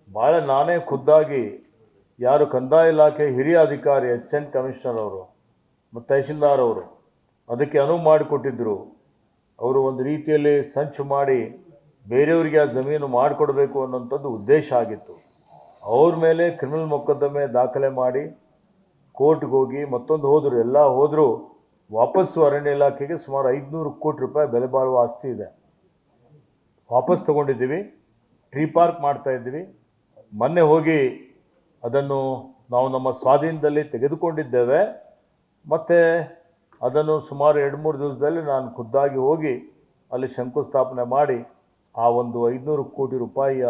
ಭಾಳ ನಾನೇ ಖುದ್ದಾಗಿ ಯಾರು ಕಂದಾಯ ಇಲಾಖೆ ಹಿರಿಯ ಅಧಿಕಾರಿ ಅಸಿಸ್ಟೆಂಟ್ ಕಮಿಷನರ್ ಅವರು ಮತ್ತು ತಹಶೀಲ್ದಾರ್ ಅವರು ಅದಕ್ಕೆ ಅನುವು ಮಾಡಿಕೊಟ್ಟಿದ್ದರು. ಅವರು ಒಂದು ರೀತಿಯಲ್ಲಿ ಸಂಚು ಮಾಡಿ ಬೇರೆಯವರಿಗೆ ಆ ಜಮೀನು ಮಾಡಿಕೊಡ್ಬೇಕು ಅನ್ನೋಂಥದ್ದು ಉದ್ದೇಶ ಆಗಿತ್ತು. ಅವ್ರ ಮೇಲೆ ಕ್ರಿಮಿನಲ್ ಮೊಕದ್ದಮೆ ದಾಖಲೆ ಮಾಡಿ ಕೋರ್ಟ್ಗೆ ಹೋಗಿ ಮತ್ತೊಂದು ಹೋದರು, ಎಲ್ಲ ಹೋದರೂ ವಾಪಸ್ಸು ಅರಣ್ಯ ಇಲಾಖೆಗೆ ಸುಮಾರು 500 ಕೋಟಿ ರೂಪಾಯಿ ಬೆಲೆ ಬಾಳುವ ಆಸ್ತಿ ಇದೆ. ವಾಪಸ್ ತಗೊಂಡಿದ್ದೀವಿ, ಟ್ರೀ ಪಾರ್ಕ್ ಮಾಡ್ತಾ ಇದ್ದೀವಿ. ಮೊನ್ನೆ ಹೋಗಿ ಅದನ್ನು ನಾವು ನಮ್ಮ ಸ್ವಾಧೀನದಲ್ಲಿ ತೆಗೆದುಕೊಂಡಿದ್ದೇವೆ. ಮತ್ತು ಅದನ್ನು ಸುಮಾರು 2-3 ದಿವಸದಲ್ಲಿ ನಾನು ಖುದ್ದಾಗಿ ಹೋಗಿ ಅಲ್ಲಿ ಶಂಕುಸ್ಥಾಪನೆ ಮಾಡಿ ಆ ಒಂದು 500 ಕೋಟಿ ರೂಪಾಯಿಯ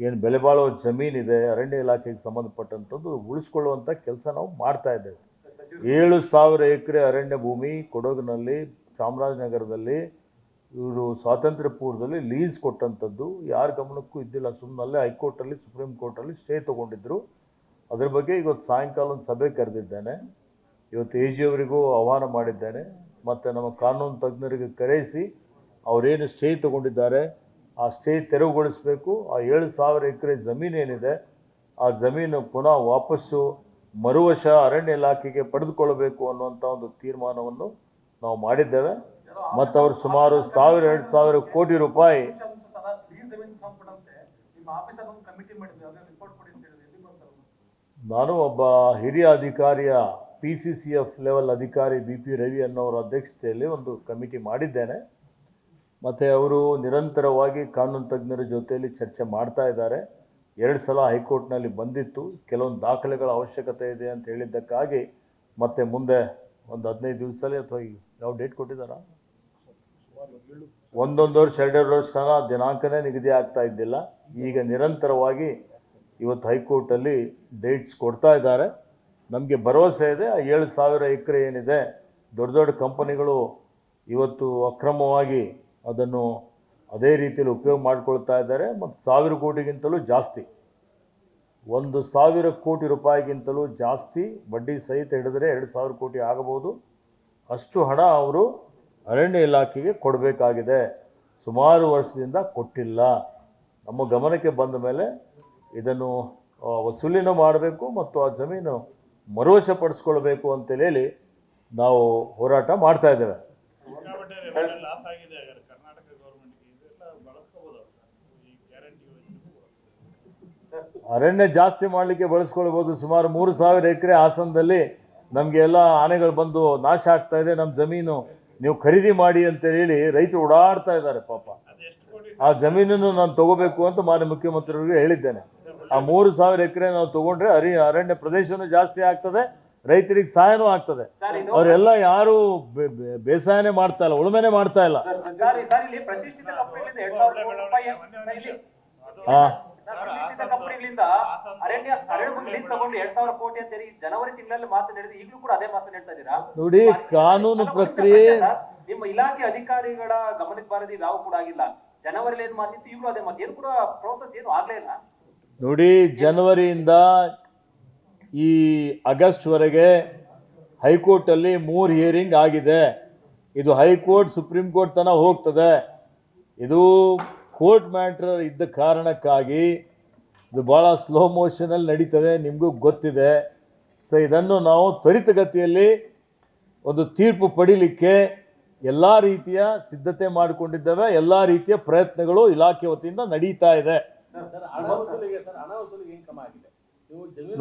ಏನು ಬೆಲೆ ಬಾಳುವ ಜಮೀನಿದೆ ಅರಣ್ಯ ಇಲಾಖೆಗೆ ಸಂಬಂಧಪಟ್ಟಂಥದ್ದು ಉಳಿಸ್ಕೊಳ್ಳುವಂಥ ಕೆಲಸ ನಾವು ಮಾಡ್ತಾ ಇದ್ದೇವೆ. 7,000 ಎಕರೆ ಅರಣ್ಯ ಭೂಮಿ ಕೊಡಗಿನಲ್ಲಿ, ಚಾಮರಾಜನಗರದಲ್ಲಿ ಇವರು ಸ್ವಾತಂತ್ರ್ಯ ಪೂರ್ವದಲ್ಲಿ ಲೀಸ್ ಕೊಟ್ಟಂಥದ್ದು ಯಾರ ಗಮನಕ್ಕೂ ಇದ್ದಿಲ್ಲ. ಸುಮ್ಮನಲ್ಲೇ ಹೈಕೋರ್ಟಲ್ಲಿ ಸುಪ್ರೀಂ ಕೋರ್ಟಲ್ಲಿ ಸ್ಟೇ ತೊಗೊಂಡಿದ್ರು. ಅದ್ರ ಬಗ್ಗೆ ಇವತ್ತು ಸಾಯಂಕಾಲ ಒಂದು ಸಭೆ ಕರೆದಿದ್ದೇನೆ. ಇವತ್ತು AG ಅವರಿಗೂ ಆಹ್ವಾನ ಮಾಡಿದ್ದೇನೆ ಮತ್ತು ನಮ್ಮ ಕಾನೂನು ತಜ್ಞರಿಗೆ ಕರೆಯಿಸಿ ಅವರೇನು ಸ್ಟೇ ತೊಗೊಂಡಿದ್ದಾರೆ ಆ ಸ್ಟೇ ತೆರವುಗೊಳಿಸಬೇಕು. ಆ 7,000 ಎಕರೆ ಜಮೀನೇನಿದೆ ಆ ಜಮೀನು ಪುನಃ ವಾಪಸ್ಸು ಮರುವಶ ಅರಣ್ಯ ಇಲಾಖೆಗೆ ಪಡೆದುಕೊಳ್ಳಬೇಕು ಅನ್ನುವಂಥ ಒಂದು ತೀರ್ಮಾನವನ್ನು ನಾವು ಮಾಡಿದ್ದೇವೆ. ಮತ್ತು ಅವರು ಸುಮಾರು 1,000-2,000 ಕೋಟಿ ರೂಪಾಯಿ ನಾನು ಒಬ್ಬ ಹಿರಿಯ ಅಧಿಕಾರಿಯ PCCF ಲೆವೆಲ್ ಅಧಿಕಾರಿ BP ರವಿ ಅನ್ನೋರ ಅಧ್ಯಕ್ಷತೆಯಲ್ಲಿ ಒಂದು ಕಮಿಟಿ ಮಾಡಿದ್ದೇನೆ. ಮತ್ತು ಅವರು ನಿರಂತರವಾಗಿ ಕಾನೂನು ತಜ್ಞರ ಜೊತೆಯಲ್ಲಿ ಚರ್ಚೆ ಮಾಡ್ತಾ ಇದ್ದಾರೆ. 2 ಸಲ ಹೈಕೋರ್ಟ್ನಲ್ಲಿ ಬಂದಿತ್ತು, ಕೆಲವೊಂದು ದಾಖಲೆಗಳ ಅವಶ್ಯಕತೆ ಇದೆ ಅಂತ ಹೇಳಿದ್ದಕ್ಕಾಗಿ ಮತ್ತೆ ಮುಂದೆ ಒಂದು 15 ದಿವಸದಲ್ಲಿ ಅಥವಾ ಯಾವ ಡೇಟ್ ಕೊಟ್ಟಿದ್ದಾರಾ, 1 ವರ್ಷ 2 ವರ್ಷ ತನಕ ದಿನಾಂಕನೇ ನಿಗದಿ ಆಗ್ತಾ ಇದ್ದಿಲ್ಲ. ಈಗ ನಿರಂತರವಾಗಿ ಇವತ್ತು ಹೈಕೋರ್ಟಲ್ಲಿ ಡೇಟ್ಸ್ ಕೊಡ್ತಾ ಇದ್ದಾರೆ. ನಮಗೆ ಭರವಸೆ ಇದೆ ಆ 7,000 ಎಕರೆ ಏನಿದೆ ದೊಡ್ಡ ದೊಡ್ಡ ಕಂಪನಿಗಳು ಇವತ್ತು ಅಕ್ರಮವಾಗಿ ಅದನ್ನು ಅದೇ ರೀತಿಯಲ್ಲಿ ಉಪಯೋಗ ಮಾಡಿಕೊಳ್ತಾ ಇದ್ದಾರೆ. ಮತ್ತು 1,000 ಕೋಟಿಗಿಂತಲೂ ಜಾಸ್ತಿ, 1,000 ಕೋಟಿ ರೂಪಾಯಿಗಿಂತಲೂ ಜಾಸ್ತಿ ಬಡ್ಡಿ ಸಹಿತ ಹಿಡಿದರೆ 2,000 ಕೋಟಿ ಆಗಬಹುದು. ಅಷ್ಟು ಹಣ ಅವರು ಅರಣ್ಯ ಇಲಾಖೆಗೆ ಕೊಡಬೇಕಾಗಿದೆ. ಸುಮಾರು ವರ್ಷದಿಂದ ಕೊಟ್ಟಿಲ್ಲ. ನಮ್ಮ ಗಮನಕ್ಕೆ ಬಂದ ಮೇಲೆ ಇದನ್ನು ವಸೂಲಿನೂ ಮಾಡಬೇಕು ಮತ್ತು ಆ ಜಮೀನು ಮರುವಶಪಡಿಸ್ಕೊಳ್ಬೇಕು ಅಂತೇಳಿ ನಾವು ಹೋರಾಟ ಮಾಡ್ತಾ ಇದ್ದೇವೆ. ಅರಣ್ಯ ಜಾಸ್ತಿ ಮಾಡಲಿಕ್ಕೆ ಬಳಸ್ಕೊಳ್ಬೋದು. ಸುಮಾರು 3,000 ಎಕರೆ ಹಾಸನದಲ್ಲಿ ನಮಗೆ ಎಲ್ಲ ಆನೆಗಳು ಬಂದು ನಾಶ ಆಗ್ತಾ ಇದೆ, ನಮ್ಮ ಜಮೀನು ನೀವು ಖರೀದಿ ಮಾಡಿ ಅಂತ ಹೇಳಿ ರೈತರು ಓಡಾಡ್ತಾ ಇದ್ದಾರೆ. ಪಾಪ ಆ ಜಮೀನನ್ನು ನಾನು ತಗೋಬೇಕು ಅಂತ ಮಾನ್ಯ ಮುಖ್ಯಮಂತ್ರಿಗಳಿಗೆ ಹೇಳಿದ್ದೇನೆ. ಆ 3,000 ಎಕರೆ ನಾವು ತಗೊಂಡ್ರೆ ಅರಣ್ಯ ಪ್ರದೇಶನೂ ಜಾಸ್ತಿ ಆಗ್ತದೆ, ರೈತರಿಗೆ ಸಹಾಯನೂ ಆಗ್ತದೆ. ಅವರೆಲ್ಲ ಯಾರು ಬೇಸಾಯನೇ ಮಾಡ್ತಾ ಇಲ್ಲ, ಉಳುಮೆನೆ ಮಾಡ್ತಾ ಇಲ್ಲ. ಜನವರಿ ತಿಂಗಳಲ್ಲಿ ಮಾತನಾಡಿದ್ರೆ ಈಗಲೂ ಕೂಡ ಅದೇ ಮಾತನಾಡ್ತಾ ಇದ್ದೀರಾ? ನೋಡಿ, ಕಾನೂನು ಪ್ರಕ್ರಿಯೆ ನಿಮ್ಮ ಇಲಾಖೆ ಅಧಿಕಾರಿಗಳ ಗಮನಕ್ಕೆ ಬಾರದೆ ಯಾವ ಕೂಡ ಆಗಿಲ್ಲ. ಜನವರಿಲಿ ಏನು ಮಾತಿತ್ತು ಈಗಲೂ ಅದೇ ಮಾತು, ಏನು ಕೂಡ ಪ್ರೋಸೆಸ್ ಏನು ಆಗ್ಲೇ ಇಲ್ಲ. ನೋಡಿ, ಜನವರಿಯಿಂದ ಈ ಆಗಸ್ಟ್ವರೆಗೆ ಹೈಕೋರ್ಟಲ್ಲಿ 3 ಹಿಯರಿಂಗ್ ಆಗಿದೆ. ಇದು ಹೈಕೋರ್ಟ್ ಸುಪ್ರೀಂ ಕೋರ್ಟ್ ತನಕ ಹೋಗ್ತದೆ. ಇದು ಕೋರ್ಟ್ ಮ್ಯಾಟ್ರ್ ಇದ್ದ ಕಾರಣಕ್ಕಾಗಿ ಇದು ಭಾಳ ಸ್ಲೋ ಮೋಷನಲ್ಲಿ ನಡೀತದೆ, ನಿಮಗೂ ಗೊತ್ತಿದೆ. ಸೊ ಇದನ್ನು ನಾವು ತ್ವರಿತಗತಿಯಲ್ಲಿ ಒಂದು ತೀರ್ಪು ಪಡೀಲಿಕ್ಕೆ ಎಲ್ಲ ರೀತಿಯ ಸಿದ್ಧತೆ ಮಾಡಿಕೊಂಡಿದ್ದೇವೆ. ಎಲ್ಲ ರೀತಿಯ ಪ್ರಯತ್ನಗಳು ಇಲಾಖೆ ವತಿಯಿಂದ ನಡೀತಾ ಇದೆ.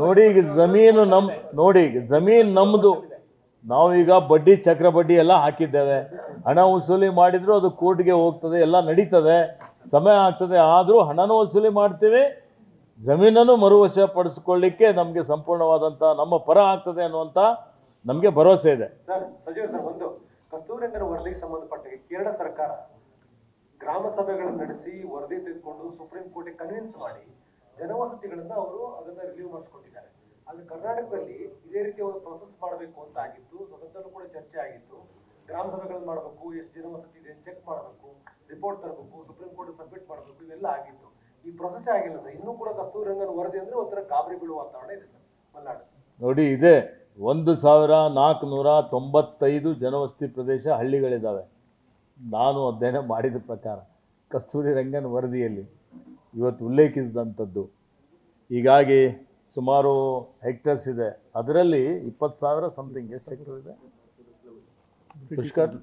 ನೋಡಿ, ಈಗ ಜಮೀನು ನಮ್ಮದು. ನಾವೀಗ ಬಡ್ಡಿ ಚಕ್ರ ಬಡ್ಡಿ ಎಲ್ಲ ಹಾಕಿದ್ದೇವೆ. ಹಣ ವಸೂಲಿ ಮಾಡಿದ್ರು ಅದು ಕೋರ್ಟ್ಗೆ ಹೋಗ್ತದೆ, ಎಲ್ಲ ನಡೀತದೆ, ಸಮಯ ಆಗ್ತದೆ. ಆದರೂ ಹಣನೂ ವಸೂಲಿ ಮಾಡ್ತೀವಿ, ಜಮೀನನ್ನು ಮರುವಶ ಪಡಿಸ್ಕೊಳ್ಳಿಕ್ಕೆ ನಮಗೆ ಸಂಪೂರ್ಣವಾದಂಥ ನಮ್ಮ ಪರ ಆಗ್ತದೆ ಅನ್ನುವಂಥ ನಮಗೆ ಭರವಸೆ ಇದೆ. ಸರ್, ಸಚಿವ ಸರ್, ಒಂದು ಕಸ್ತೂರಿರಂಗನ ವರದಿಗೆ ಸಂಬಂಧಪಟ್ಟ ಕೇರಳ ಸರ್ಕಾರ ಗ್ರಾಮ ಸಭೆಗಳನ್ನು ನಡೆಸಿ ವರದಿ ತೆಗೆದುಕೊಂಡು ಸುಪ್ರೀಂ ಕೋರ್ಟ್ಗೆ ಕನ್ವಿನ್ಸ್ ಮಾಡಿ ಜನವಸತಿಗಳನ್ನ ಅವರು ಅದನ್ನ ರಿಲೀವ್ ಮಾಡಿಸ್ಕೊಟ್ಟಿದ್ದಾರೆ. ಅಲ್ಲಿ ಕರ್ನಾಟಕದಲ್ಲಿ ಇದೇ ರೀತಿ ಒಂದು ಪ್ರೊಸೆಸ್ ಮಾಡಬೇಕು ಅಂತ ಆಗಿತ್ತು. ಸದನದಲ್ಲೂ ಕೂಡ ಚರ್ಚೆ ಆಗಿತ್ತು. ಗ್ರಾಮ ಸಭೆಗಳನ್ನು ಮಾಡಬೇಕು, ಎಷ್ಟು ಜನವಸತಿ ಇದೆ ಚೆಕ್ ಮಾಡಬೇಕು, ರಿಪೋರ್ಟ್ ತರಬೇಕು, ಸುಪ್ರೀಂ ಕೋರ್ಟ್ ಸಬ್ಮಿಟ್ ಮಾಡಬೇಕು, ಇವೆಲ್ಲ ಆಗಿತ್ತು. ಈ ಪ್ರೊಸೆಸ್ ಆಗಿಲ್ಲ ಸರ್. ಇನ್ನೂ ಕೂಡ ಕಸ್ತೂರಿ ರಂಗನ್ ವರದಿ ಅಂದ್ರೆ ಒಂಥರ ಗಾಬರಿ ಬೀಳುವ ವಾತಾವರಣ ಇದೆ ಸರ್ ಮಲೆನಾಡು. ನೋಡಿ, ಇದೆ 1495 ಜನವಸತಿ ಪ್ರದೇಶ ಹಳ್ಳಿಗಳಿದ್ದಾವೆ. ನಾನು ಅಧ್ಯಯನ ಮಾಡಿದ ಪ್ರಕಾರ ಕಸ್ತೂರಿ ರಂಗನ್ ವರದಿಯಲ್ಲಿ ಇವತ್ತು ಉಲ್ಲೇಖಿಸಿದಂಥದ್ದು. ಹೀಗಾಗಿ ಸುಮಾರು ಹೆಕ್ಟರ್ಸ್ ಇದೆ, ಅದರಲ್ಲಿ 20,000 ಸಮಥಿಂಗ್. ಎಷ್ಟು ಹೆಕ್ಟರ್ ಇದೆ ಪುಷ್ಕರ್?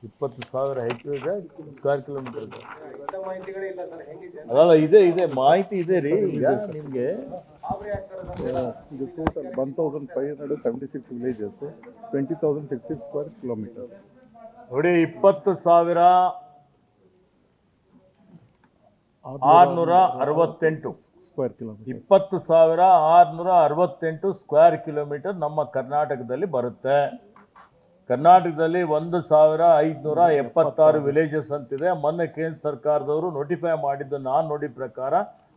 20,000 ಹೆಕ್ಟರ್ ಇದೆ, ಸ್ಕ್ವೇರ್ ಕಿಲೋಮೀಟರ್ ಇದೆ. ಇಂಥ ಮಾಹಿತಿಗಳೇ ಇಲ್ಲ ಸರ್. ಹೆಂಗಿದೆ ಅದಲ್ಲ, ಇದೆ ಮಾಹಿತಿ ಇದೆ ರೀ. ಈಗ ನಿಮಗೆ ಗಾಬರಿ ಆಗ್ತಾರೆ ಸರ್. ಇದು ಟೋಟಲ್ 1,576 villages, 20,066 square kilometers. ನೋಡಿ, 20,668 Square kilometers. 20,668 ಸ್ಕ್ವೇರ್ ಕಿಲೋಮೀಟರ್ ನಮ್ಮ ಕರ್ನಾಟಕದಲ್ಲಿ ಬರುತ್ತೆ. ಕರ್ನಾಟಕದಲ್ಲಿ 1,576 ವಿಲೇಜಸ್ ಅಂತಿದೆ. ಮೊನ್ನೆ ಕೇಂದ್ರ ಸರ್ಕಾರದವರು ನೋಟಿಫೈ ಮಾಡಿದ್ದು ನಾನು ನೋಡಿದ ಪ್ರಕಾರ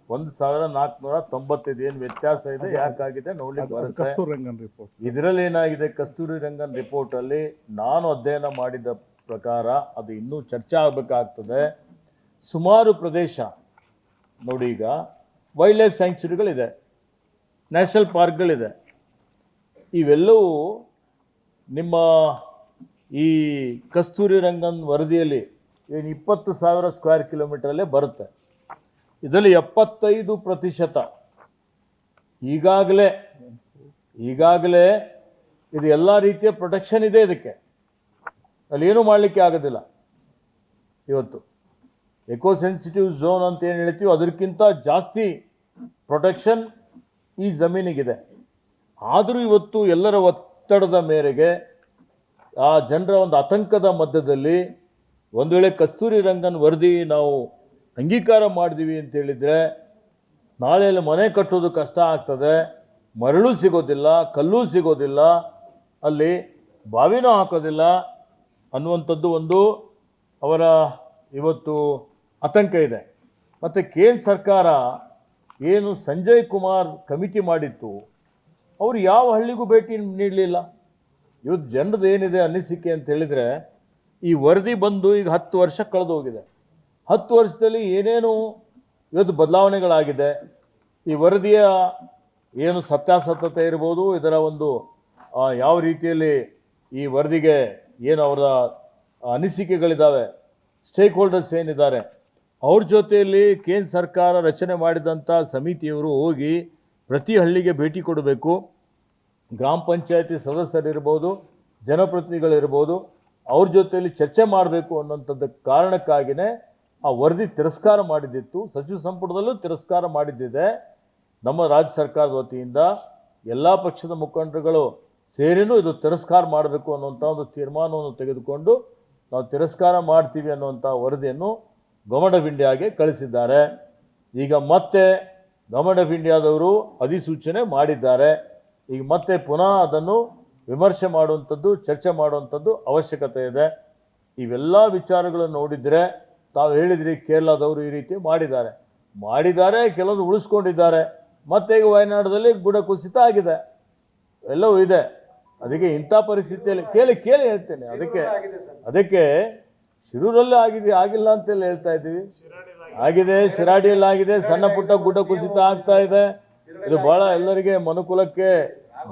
1,495. ಏನು ವ್ಯತ್ಯಾಸ ಇದೆ, ಯಾಕಾಗಿದೆ ನೋಡ್ಲಿಕ್ಕೆ ಬರುತ್ತೆ. ಕಸ್ತೂರಿ ರಂಗನ್ ರಿಪೋರ್ಟ್. ಇದರಲ್ಲಿ ಏನಾಗಿದೆ, ಕಸ್ತೂರಿ ರಂಗನ್ ರಿಪೋರ್ಟ್ ಅಲ್ಲಿ ನಾನು ಅಧ್ಯಯನ ಮಾಡಿದ ಪ್ರಕಾರ ಅದು ಇನ್ನೂ ಚರ್ಚೆ ಆಗಬೇಕಾಗ್ತದೆ. ಸುಮಾರು ಪ್ರದೇಶ ನೋಡಿ, ಈಗ ವೈಲ್ಡ್ ಲೈಫ್ ಸ್ಯಾಂಕ್ಚುರಿಗಳಿದೆ, ನ್ಯಾಷನಲ್ ಪಾರ್ಕ್ಗಳಿದೆ. ಇವೆಲ್ಲವೂ ನಿಮ್ಮ ಈ ಕಸ್ತೂರಿ ರಂಗನ್ ವರದಿಯಲ್ಲಿ ಏನು 20,000 ಸ್ಕ್ವೇರ್ ಕಿಲೋಮೀಟರಲ್ಲೇ ಬರುತ್ತೆ. ಇದರಲ್ಲಿ 75% ಈಗಾಗಲೇ ಇದು ಎಲ್ಲ ರೀತಿಯ ಪ್ರೊಟೆಕ್ಷನ್ ಇದೆ. ಇದಕ್ಕೆ ಅಲ್ಲಿ ಏನೂ ಮಾಡಲಿಕ್ಕೆ ಆಗೋದಿಲ್ಲ. ಇವತ್ತು ಎಕೋ ಸೆನ್ಸಿಟಿವ್ ಝೋನ್ ಅಂತ ಏನು ಹೇಳ್ತೀವಿ, ಅದಕ್ಕಿಂತ ಜಾಸ್ತಿ ಪ್ರೊಟೆಕ್ಷನ್ ಈ ಜಮೀನಿಗಿದೆ. ಆದರೂ ಇವತ್ತು ಎಲ್ಲರ ಒತ್ತಡದ ಮೇರೆಗೆ, ಆ ಜನರ ಒಂದು ಆತಂಕದ ಮಧ್ಯದಲ್ಲಿ, ಒಂದು ವೇಳೆ ಕಸ್ತೂರಿ ರಂಗನ್ ವರದಿ ನಾವು ಅಂಗೀಕಾರ ಮಾಡಿದೀವಿ ಅಂತ ಹೇಳಿದರೆ ನಾಳೆಯಲ್ಲಿ ಮನೆ ಕಟ್ಟೋದು ಕಷ್ಟ ಆಗ್ತದೆ. ಮರಳು ಸಿಗೋದಿಲ್ಲ, ಕಲ್ಲು ಸಿಗೋದಿಲ್ಲ, ಅಲ್ಲಿ ಬಾವಿನೂ ಹಾಕೋದಿಲ್ಲ ಅನ್ನುವಂಥದ್ದು ಒಂದು ಅವರ ಇವತ್ತು ಆತಂಕ ಇದೆ. ಮತ್ತು ಕೇಂದ್ರ ಸರ್ಕಾರ ಏನು ಸಂಜಯ್ ಕುಮಾರ್ ಕಮಿಟಿ ಮಾಡಿತ್ತು, ಅವರು ಯಾವ ಹಳ್ಳಿಗೂ ಭೇಟಿ ನೀಡಲಿಲ್ಲ. ಇವತ್ತು ಜನರದ್ದು ಏನಿದೆ ಅನಿಸಿಕೆ ಅಂತ ಹೇಳಿದರೆ, ಈ ವರದಿ ಬಂದು ಈಗ 10 ವರ್ಷ ಕಳೆದು ಹೋಗಿದೆ. 10 ವರ್ಷದಲ್ಲಿ ಏನೇನು ಇವತ್ತು ಬದಲಾವಣೆಗಳಾಗಿದೆ. ಈ ವರದಿಯ ಏನು ಸತ್ಯಾಸತ್ಯತೆ ಇರ್ಬೋದು, ಇದರ ಒಂದು ಯಾವ ರೀತಿಯಲ್ಲಿ ಈ ವರದಿಗೆ ಏನು ಅವರ ಅನಿಸಿಕೆಗಳಿದ್ದಾವೆ, ಸ್ಟೇಕ್ ಹೋಲ್ಡರ್ಸ್ ಏನಿದ್ದಾರೆ, ಅವ್ರ ಜೊತೆಯಲ್ಲಿ ಕೇಂದ್ರ ಸರ್ಕಾರ ರಚನೆ ಮಾಡಿದಂಥ ಸಮಿತಿಯವರು ಹೋಗಿ ಪ್ರತಿ ಹಳ್ಳಿಗೆ ಭೇಟಿ ಕೊಡಬೇಕು. ಗ್ರಾಮ ಪಂಚಾಯತಿ ಸದಸ್ಯರಿರ್ಬೋದು, ಜನಪ್ರತಿನಿಧಿಗಳಿರ್ಬೋದು, ಅವ್ರ ಜೊತೆಯಲ್ಲಿ ಚರ್ಚೆ ಮಾಡಬೇಕು ಅನ್ನೋಂಥದ್ದು ಕಾರಣಕ್ಕಾಗಿಯೇ ಆ ವರದಿ ತಿರಸ್ಕಾರ ಮಾಡಿದ್ದಿತ್ತು. ಸಚಿವ ಸಂಪುಟದಲ್ಲೂ ತಿರಸ್ಕಾರ ಮಾಡಿದ್ದಿದೆ. ನಮ್ಮ ರಾಜ್ಯ ಸರ್ಕಾರದ ವತಿಯಿಂದ ಎಲ್ಲ ಪಕ್ಷದ ಮುಖಂಡರುಗಳು ಸೇರಿನೂ ಇದು ತಿರಸ್ಕಾರ ಮಾಡಬೇಕು ಅನ್ನುವಂಥ ಒಂದು ತೀರ್ಮಾನವನ್ನು ತೆಗೆದುಕೊಂಡು ನಾವು ತಿರಸ್ಕಾರ ಮಾಡ್ತೀವಿ ಅನ್ನುವಂಥ ವರದಿಯನ್ನು ಗವರ್ನಮೆಂಟ್ ಆಫ್ ಇಂಡಿಯಾಗೆ ಕಳಿಸಿದ್ದಾರೆ. ಈಗ ಮತ್ತೆ ಗವರ್ನಮೆಂಟ್ ಆಫ್ ಇಂಡಿಯಾದವರು ಅಧಿಸೂಚನೆ ಮಾಡಿದ್ದಾರೆ. ಈಗ ಮತ್ತೆ ಪುನಃ ಅದನ್ನು ವಿಮರ್ಶೆ ಮಾಡುವಂಥದ್ದು, ಚರ್ಚೆ ಮಾಡುವಂಥದ್ದು ಅವಶ್ಯಕತೆ ಇದೆ. ಇವೆಲ್ಲ ವಿಚಾರಗಳನ್ನು ನೋಡಿದರೆ ತಾವು ಹೇಳಿದ್ರಿ ಕೇರಳದವರು ಈ ರೀತಿ ಮಾಡಿದ್ದಾರೆ, ಕೆಲವರು ಉಳಿಸ್ಕೊಂಡಿದ್ದಾರೆ. ಮತ್ತೆ ಈಗ ವಯನಾಡದಲ್ಲಿ ಗುಡ ಕುಸಿತ ಆಗಿದೆ, ಎಲ್ಲವೂ ಇದೆ. ಅದಕ್ಕೆ ಇಂಥ ಪರಿಸ್ಥಿತಿಯಲ್ಲಿ ಕೇಳಿ ಹೇಳ್ತೇನೆ. ಅದಕ್ಕೆ ಶಿರೂರಲ್ಲಿ ಆಗಿಲ್ಲ ಅಂತೆಲ್ಲ ಹೇಳ್ತಾ ಇದ್ದೀವಿ. ಆಗಿದೆ, ಶಿರಾಡಿಯಲ್ಲಿ ಆಗಿದೆ, ಸಣ್ಣ ಪುಟ್ಟ ಗುಡ್ಡ ಕುಸಿತ ಆಗ್ತಾ ಇದೆ. ಇದು ಭಾಳ ಎಲ್ಲರಿಗೆ ಮನುಕುಲಕ್ಕೆ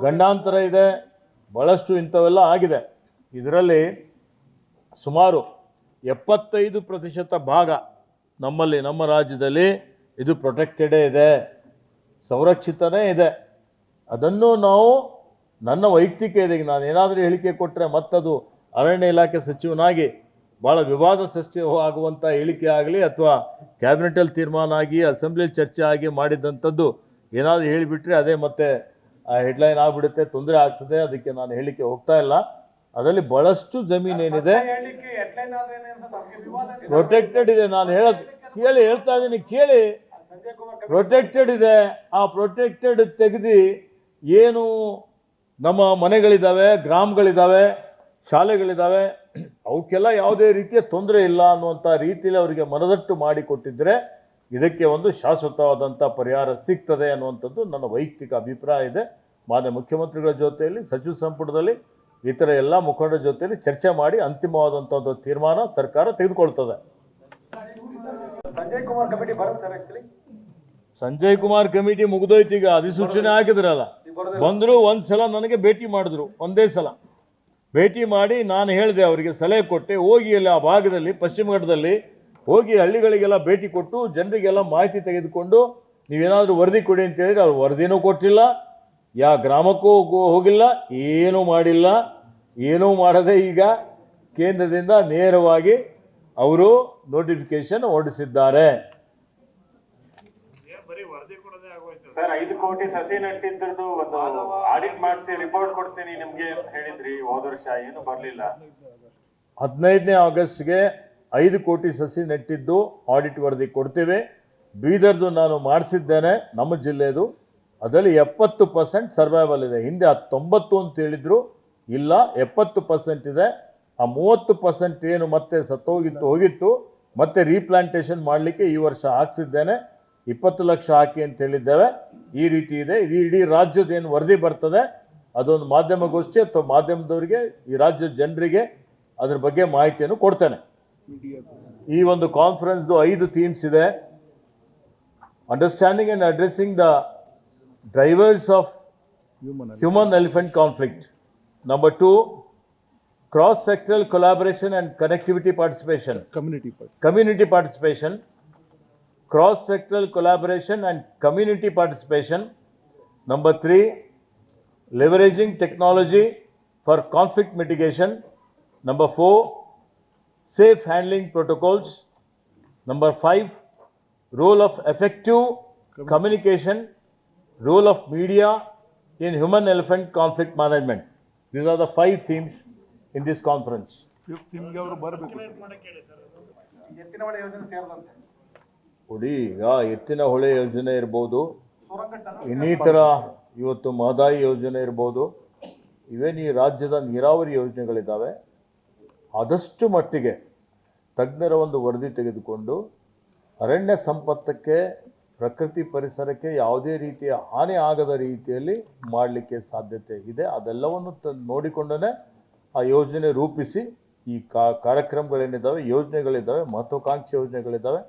ಗಂಡಾಂತರ ಇದೆ. ಭಾಳಷ್ಟು ಇಂಥವೆಲ್ಲ ಆಗಿದೆ. ಇದರಲ್ಲಿ ಸುಮಾರು 75% ಭಾಗ ನಮ್ಮಲ್ಲಿ, ನಮ್ಮ ರಾಜ್ಯದಲ್ಲಿ ಇದು ಪ್ರೊಟೆಕ್ಟೆಡೇ ಇದೆ, ಸಂರಕ್ಷಿತನೇ ಇದೆ. ಅದನ್ನು ನಾವು ನನ್ನ ವೈಯಕ್ತಿಕ ಇದೆ, ನಾನು ಏನಾದರೂ ಹೇಳಿಕೆ ಕೊಟ್ಟರೆ ಮತ್ತದು ಅರಣ್ಯ ಇಲಾಖೆ ಸಚಿವನಾಗಿ ಭಾಳ ವಿವಾದ ಸೃಷ್ಟಿ ಆಗುವಂಥ ಹೇಳಿಕೆ ಆಗಲಿ ಅಥವಾ ಕ್ಯಾಬಿನೆಟಲ್ಲಿ ತೀರ್ಮಾನ ಆಗಿ ಅಸೆಂಬ್ಲಿಯಲ್ಲಿ ಚರ್ಚೆ ಆಗಿ ಮಾಡಿದಂಥದ್ದು ಏನಾದರೂ ಹೇಳಿಬಿಟ್ರೆ ಅದೇ ಮತ್ತೆ ಹೆಡ್ಲೈನ್ ಆಗಿಬಿಡುತ್ತೆ, ತೊಂದರೆ ಆಗ್ತದೆ. ಅದಕ್ಕೆ ನಾನು ಹೇಳಿಕೆ ಹೋಗ್ತಾ ಇಲ್ಲ. ಅದರಲ್ಲಿ ಭಾಳಷ್ಟು ಜಮೀನೇನಿದೆ ಪ್ರೊಟೆಕ್ಟೆಡ್ ಇದೆ. ನಾನು ಹೇಳ್ತಾ ಇದ್ದೀನಿ, ಕೇಳಿ. ಪ್ರೊಟೆಕ್ಟೆಡ್ ಇದೆ. ಆ ಪ್ರೊಟೆಕ್ಟೆಡ್ ತೆಗೆದು ಏನು ನಮ್ಮ ಮನೆಗಳಿದ್ದಾವೆ, ಗ್ರಾಮಗಳಿದ್ದಾವೆ, ಶಾಲೆಗಳಿದ್ದಾವೆ, ಅವಕ್ಕೆಲ್ಲ ಯಾವುದೇ ರೀತಿಯ ತೊಂದರೆ ಇಲ್ಲ ಅನ್ನುವಂಥ ರೀತಿಯಲ್ಲಿ ಅವರಿಗೆ ಮನದಟ್ಟು ಮಾಡಿಕೊಟ್ಟಿದ್ದರೆ ಇದಕ್ಕೆ ಒಂದು ಶಾಶ್ವತವಾದಂಥ ಪರಿಹಾರ ಸಿಗ್ತದೆ ಅನ್ನುವಂಥದ್ದು ನನ್ನ ವೈಯಕ್ತಿಕ ಅಭಿಪ್ರಾಯ ಇದೆ. ಮಾನ್ಯ ಮುಖ್ಯಮಂತ್ರಿಗಳ ಜೊತೆಯಲ್ಲಿ ಸಚಿವ ಸಂಪುಟದಲ್ಲಿ ಈ ಥರ ಎಲ್ಲ ಮುಖಂಡರ ಜೊತೆಲಿ ಚರ್ಚೆ ಮಾಡಿ ಅಂತಿಮವಾದಂಥ ಒಂದು ತೀರ್ಮಾನ ಸರ್ಕಾರ ತೆಗೆದುಕೊಳ್ತದೆ. ಸಂಜಯ್ ಕುಮಾರ್ ಕಮಿಟಿ ಬರುತ್ತೆ sir actually. Sanjay Kumar committee ಮುಗಿದೋಯ್ತು, ಈಗ ಅಧಿಸೂಚನೆ ಹಾಕಿದ್ರಲ್ಲ, ಬಂದರು ಒಂದು ಸಲ ನನಗೆ ಭೇಟಿ ಮಾಡಿದ್ರು, ಒಂದೇ ಸಲ ಭೇಟಿ ಮಾಡಿ ನಾನು ಹೇಳಿದೆ, ಅವರಿಗೆ ಸಲಹೆ ಕೊಟ್ಟೆ, ಹೋಗಿ ಅಲ್ಲಿ ಆ ಭಾಗದಲ್ಲಿ ಪಶ್ಚಿಮ ಘಟ್ಟದಲ್ಲಿ ಹೋಗಿ ಹಳ್ಳಿಗಳಿಗೆಲ್ಲ ಭೇಟಿ ಕೊಟ್ಟು ಜನರಿಗೆಲ್ಲ ಮಾಹಿತಿ ತೆಗೆದುಕೊಂಡು ನೀವೇನಾದರೂ ವರದಿ ಕೊಡಿ ಅಂತ ಹೇಳಿದ್ರೆ ಅವ್ರು ವರದಿನೂ ಕೊಟ್ಟಿಲ್ಲ, ಯಾವ ಗ್ರಾಮಕ್ಕೂ ಹೋಗಿಲ್ಲ, ಏನೂ ಮಾಡಿಲ್ಲ. ಏನೂ ಮಾಡದೆ ಈಗ ಕೇಂದ್ರದಿಂದ ನೇರವಾಗಿ ಅವರು ನೋಟಿಫಿಕೇಶನ್ ಹೊರಡಿಸಿದ್ದಾರೆ. ಸರ್ 5 ಕೋಟಿ ಸಸಿ ನೆಟ್ಟಿದ್ದು ಒಂದು ಆಡಿಟ್ ಮಾಡಿಸಿ ರಿಪೋರ್ಟ್ ಕೊಡ್ತೀನಿ ನಿಮ್ಗೆ ಅಂತ ಹೇಳಿದ್ರಿ ಹೋದ ವರ್ಷ, ಏನು ಬರ್ಲಿಲ್ಲ. 15ನೇ ಆಗಸ್ಟ್ಗೆ 5 ಕೋಟಿ ಸಸಿ ನೆಟ್ಟಿದ್ದು ಆಡಿಟ್ ವರದಿ ಕೊಡ್ತೇವೆ. ಬೀದರ್ದು ನಾನು ಮಾಡಿಸಿದ್ದೇನೆ, ನಮ್ಮ ಜಿಲ್ಲೆದು, ಅದರಲ್ಲಿ 70% ಸರ್ವೈವಲ್ ಇದೆ. ಹಿಂದೆ 90 ಅಂತ ಹೇಳಿದ್ರು, ಇಲ್ಲ 70% ಇದೆ. ಆ 30% ಏನು ಮತ್ತೆ ಹೋಗಿತ್ತು ಮತ್ತೆ ರೀಪ್ಲಾಂಟೇಶನ್ ಮಾಡಲಿಕ್ಕೆ ಈ ವರ್ಷ ಹಾಕ್ಸಿದ್ದೇನೆ. 20 ಲಕ್ಷ ಹಾಕಿ ಅಂತ ಹೇಳಿದ್ದೇವೆ. ಈ ರೀತಿ ಇದೆ. ಇಡೀ ರಾಜ್ಯದ ಏನು ವರದಿ ಬರ್ತದೆ ಅದೊಂದು ಮಾಧ್ಯಮಗೋಷ್ಠಿ ಅಥವಾ ಮಾಧ್ಯಮದವರಿಗೆ, ಈ ರಾಜ್ಯದ ಜನರಿಗೆ ಅದ್ರ ಬಗ್ಗೆ ಮಾಹಿತಿಯನ್ನು ಕೊಡ್ತೇನೆ. ಈ ಒಂದು ಕಾನ್ಫರೆನ್ಸ್ದು 5 ಥೀಮ್ಸ್ ಇದೆ. Understanding and addressing the drivers of human elephant conflict. Number 2, cross-sectoral collaboration and connectivity participation. Community participation. Cross-sectoral collaboration and community participation. Number 3, leveraging technology for conflict mitigation. Number 4, safe handling protocols. Number 5, role of effective communication, role of media in human-elephant conflict management. These are the 5 themes in this conference. ಎತ್ತಿನ ಹೊಳೆ ಯೋಜನೆ ಸೇರಿದಂತೆ ಕೊಡಿ, ಈಗ ಎತ್ತಿನ ಹೊಳೆ ಯೋಜನೆ ಇರ್ಬೋದು, ಇನ್ನಿತರ ಇವತ್ತು ಮಹದಾಯಿ ಯೋಜನೆ ಇರ್ಬೋದು, ಇವೇನು ಈ ರಾಜ್ಯದ ನೀರಾವರಿ ಯೋಜನೆಗಳಿದ್ದಾವೆ, ಆದಷ್ಟು ಮಟ್ಟಿಗೆ ತಜ್ಞರ ಒಂದು ವರದಿ ತೆಗೆದುಕೊಂಡು ಅರಣ್ಯ ಸಂಪತ್ತಕ್ಕೆ, ಪ್ರಕೃತಿ ಪರಿಸರಕ್ಕೆ ಯಾವುದೇ ರೀತಿಯ ಹಾನಿ ಆಗದ ರೀತಿಯಲ್ಲಿ ಮಾಡಲಿಕ್ಕೆ ಸಾಧ್ಯತೆ ಇದೆ. ಅದೆಲ್ಲವನ್ನು ನೋಡಿಕೊಂಡೇ ಆ ಯೋಜನೆ ರೂಪಿಸಿ ಈ ಕಾರ್ಯಕ್ರಮಗಳೇನಿದ್ದಾವೆ, ಯೋಜನೆಗಳಿದ್ದಾವೆ, ಮಹತ್ವಾಕಾಂಕ್ಷಿ ಯೋಜನೆಗಳಿದ್ದಾವೆ,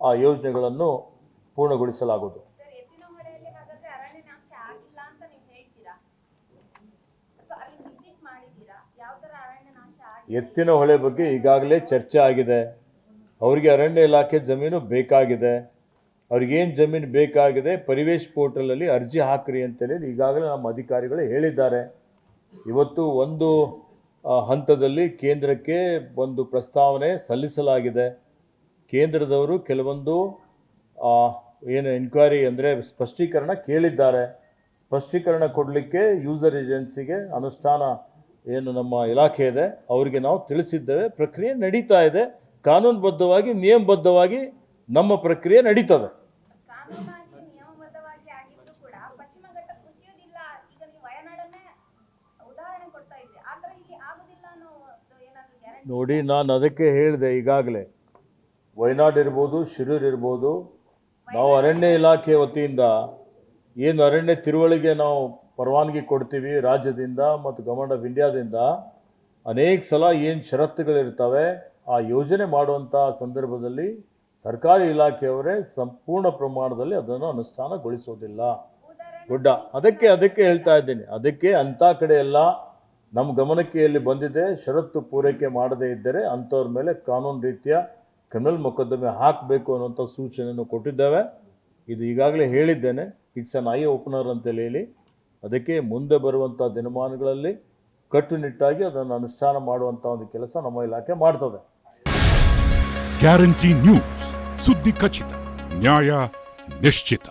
ಆ ಯೋಜನೆಗಳನ್ನು ಪೂರ್ಣಗೊಳಿಸಲಾಗುವುದು. ಎತ್ತಿನ ಹೊಳೆ ಬಗ್ಗೆ ಈಗಾಗಲೇ ಚರ್ಚೆ ಆಗಿದೆ. ಅವರಿಗೆ ಅರಣ್ಯ ಇಲಾಖೆ ಜಮೀನು ಬೇಕಾಗಿದೆ. ಅವ್ರಿಗೇನು ಜಮೀನು ಬೇಕಾಗಿದೆ ಪರಿವೇಶ್ ಪೋರ್ಟಲಲ್ಲಿ ಅರ್ಜಿ ಹಾಕ್ರಿ ಅಂತೇಳಿ ಈಗಾಗಲೇ ನಮ್ಮ ಅಧಿಕಾರಿಗಳು ಹೇಳಿದ್ದಾರೆ. ಇವತ್ತು ಒಂದು ಹಂತದಲ್ಲಿ ಕೇಂದ್ರಕ್ಕೆ ಒಂದು ಪ್ರಸ್ತಾವನೆ ಸಲ್ಲಿಸಲಾಗಿದೆ. ಕೇಂದ್ರದವರು ಕೆಲವೊಂದು ಏನು ಎನ್ಕ್ವೈರಿ ಅಂದರೆ ಸ್ಪಷ್ಟೀಕರಣ ಕೇಳಿದ್ದಾರೆ. ಸ್ಪಷ್ಟೀಕರಣ ಕೊಡಲಿಕ್ಕೆ ಯೂಸರ್ ಏಜೆನ್ಸಿಗೆ ಅನುಷ್ಠಾನ ಏನು ನಮ್ಮ ಇಲಾಖೆ ಇದೆ ಅವರಿಗೆ ನಾವು ತಿಳಿಸಿದ್ದೇವೆ. ಪ್ರಕ್ರಿಯೆ ನಡೀತಾ ಇದೆ. ಕಾನೂನುಬದ್ಧವಾಗಿ ನಿಯಮಬದ್ಧವಾಗಿ ನಮ್ಮ ಪ್ರಕ್ರಿಯೆ ನಡೀತದೆ. ನೋಡಿ, ನಾನು ಅದಕ್ಕೆ ಹೇಳಿದೆ ಈಗಾಗಲೇ, ವಯನಾಡ್ ಇರ್ಬೋದು, ಶಿರೂರು ಇರ್ಬೋದು, ನಾವು ಅರಣ್ಯ ಇಲಾಖೆ ವತಿಯಿಂದ ಏನು ಅರಣ್ಯ ತಿರುವಳಿಗೆ ನಾವು ಪರವಾನಗಿ ಕೊಡ್ತೀವಿ ರಾಜ್ಯದಿಂದ ಮತ್ತು ಗವರ್ಮೆಂಟ್ ಆಫ್ ಇಂಡಿಯಾದಿಂದ, ಅನೇಕ ಸಲ ಏನು ಷರತ್ತುಗಳಿರ್ತವೆ ಆ ಯೋಜನೆ ಮಾಡುವಂಥ ಸಂದರ್ಭದಲ್ಲಿ ಸರ್ಕಾರಿ ಇಲಾಖೆಯವರೇ ಸಂಪೂರ್ಣ ಪ್ರಮಾಣದಲ್ಲಿ ಅದನ್ನು ಅನುಷ್ಠಾನಗೊಳಿಸೋದಿಲ್ಲ. ಗುಡ್ಡ ಅದಕ್ಕೆ ಹೇಳ್ತಾ ಇದ್ದೀನಿ. ಅದಕ್ಕೆ ಅಂಥ ಕಡೆ ಎಲ್ಲ ನಮ್ಮ ಗಮನಕ್ಕೆ ಎಲ್ಲಿ ಬಂದಿದೆ ಷರತ್ತು ಪೂರೈಕೆ ಮಾಡದೇ ಇದ್ದರೆ ಅಂಥವ್ರ ಮೇಲೆ ಕಾನೂನು ರೀತಿಯ ಕ್ರಿಮಿನಲ್ ಮೊಕದ್ದಮೆ ಹಾಕಬೇಕು ಅನ್ನೋಂಥ ಸೂಚನೆಯನ್ನು ಕೊಟ್ಟಿದ್ದೇವೆ. ಇದು ಈಗಾಗಲೇ ಹೇಳಿದ್ದೇನೆ, ಇಟ್ಸ್ ಅನ್ ಐ ಓಪನರ್ ಅಂತೇಳಿ ಹೇಳಿ. ಅದಕ್ಕೆ ಮುಂದೆ ಬರುವಂಥ ದಿನಮಾನಗಳಲ್ಲಿ ಕಟ್ಟುನಿಟ್ಟಾಗಿ ಅದನ್ನು ಅನುಷ್ಠಾನ ಮಾಡುವಂಥ ಒಂದು ಕೆಲಸ ನಮ್ಮ ಇಲಾಖೆ ಮಾಡ್ತದೆ. ಗ್ಯಾರಂಟಿ ನ್ಯೂಸ್, ಸುದ್ದಿ ಖಚಿತ, ನ್ಯಾಯ ನಿಶ್ಚಿತ.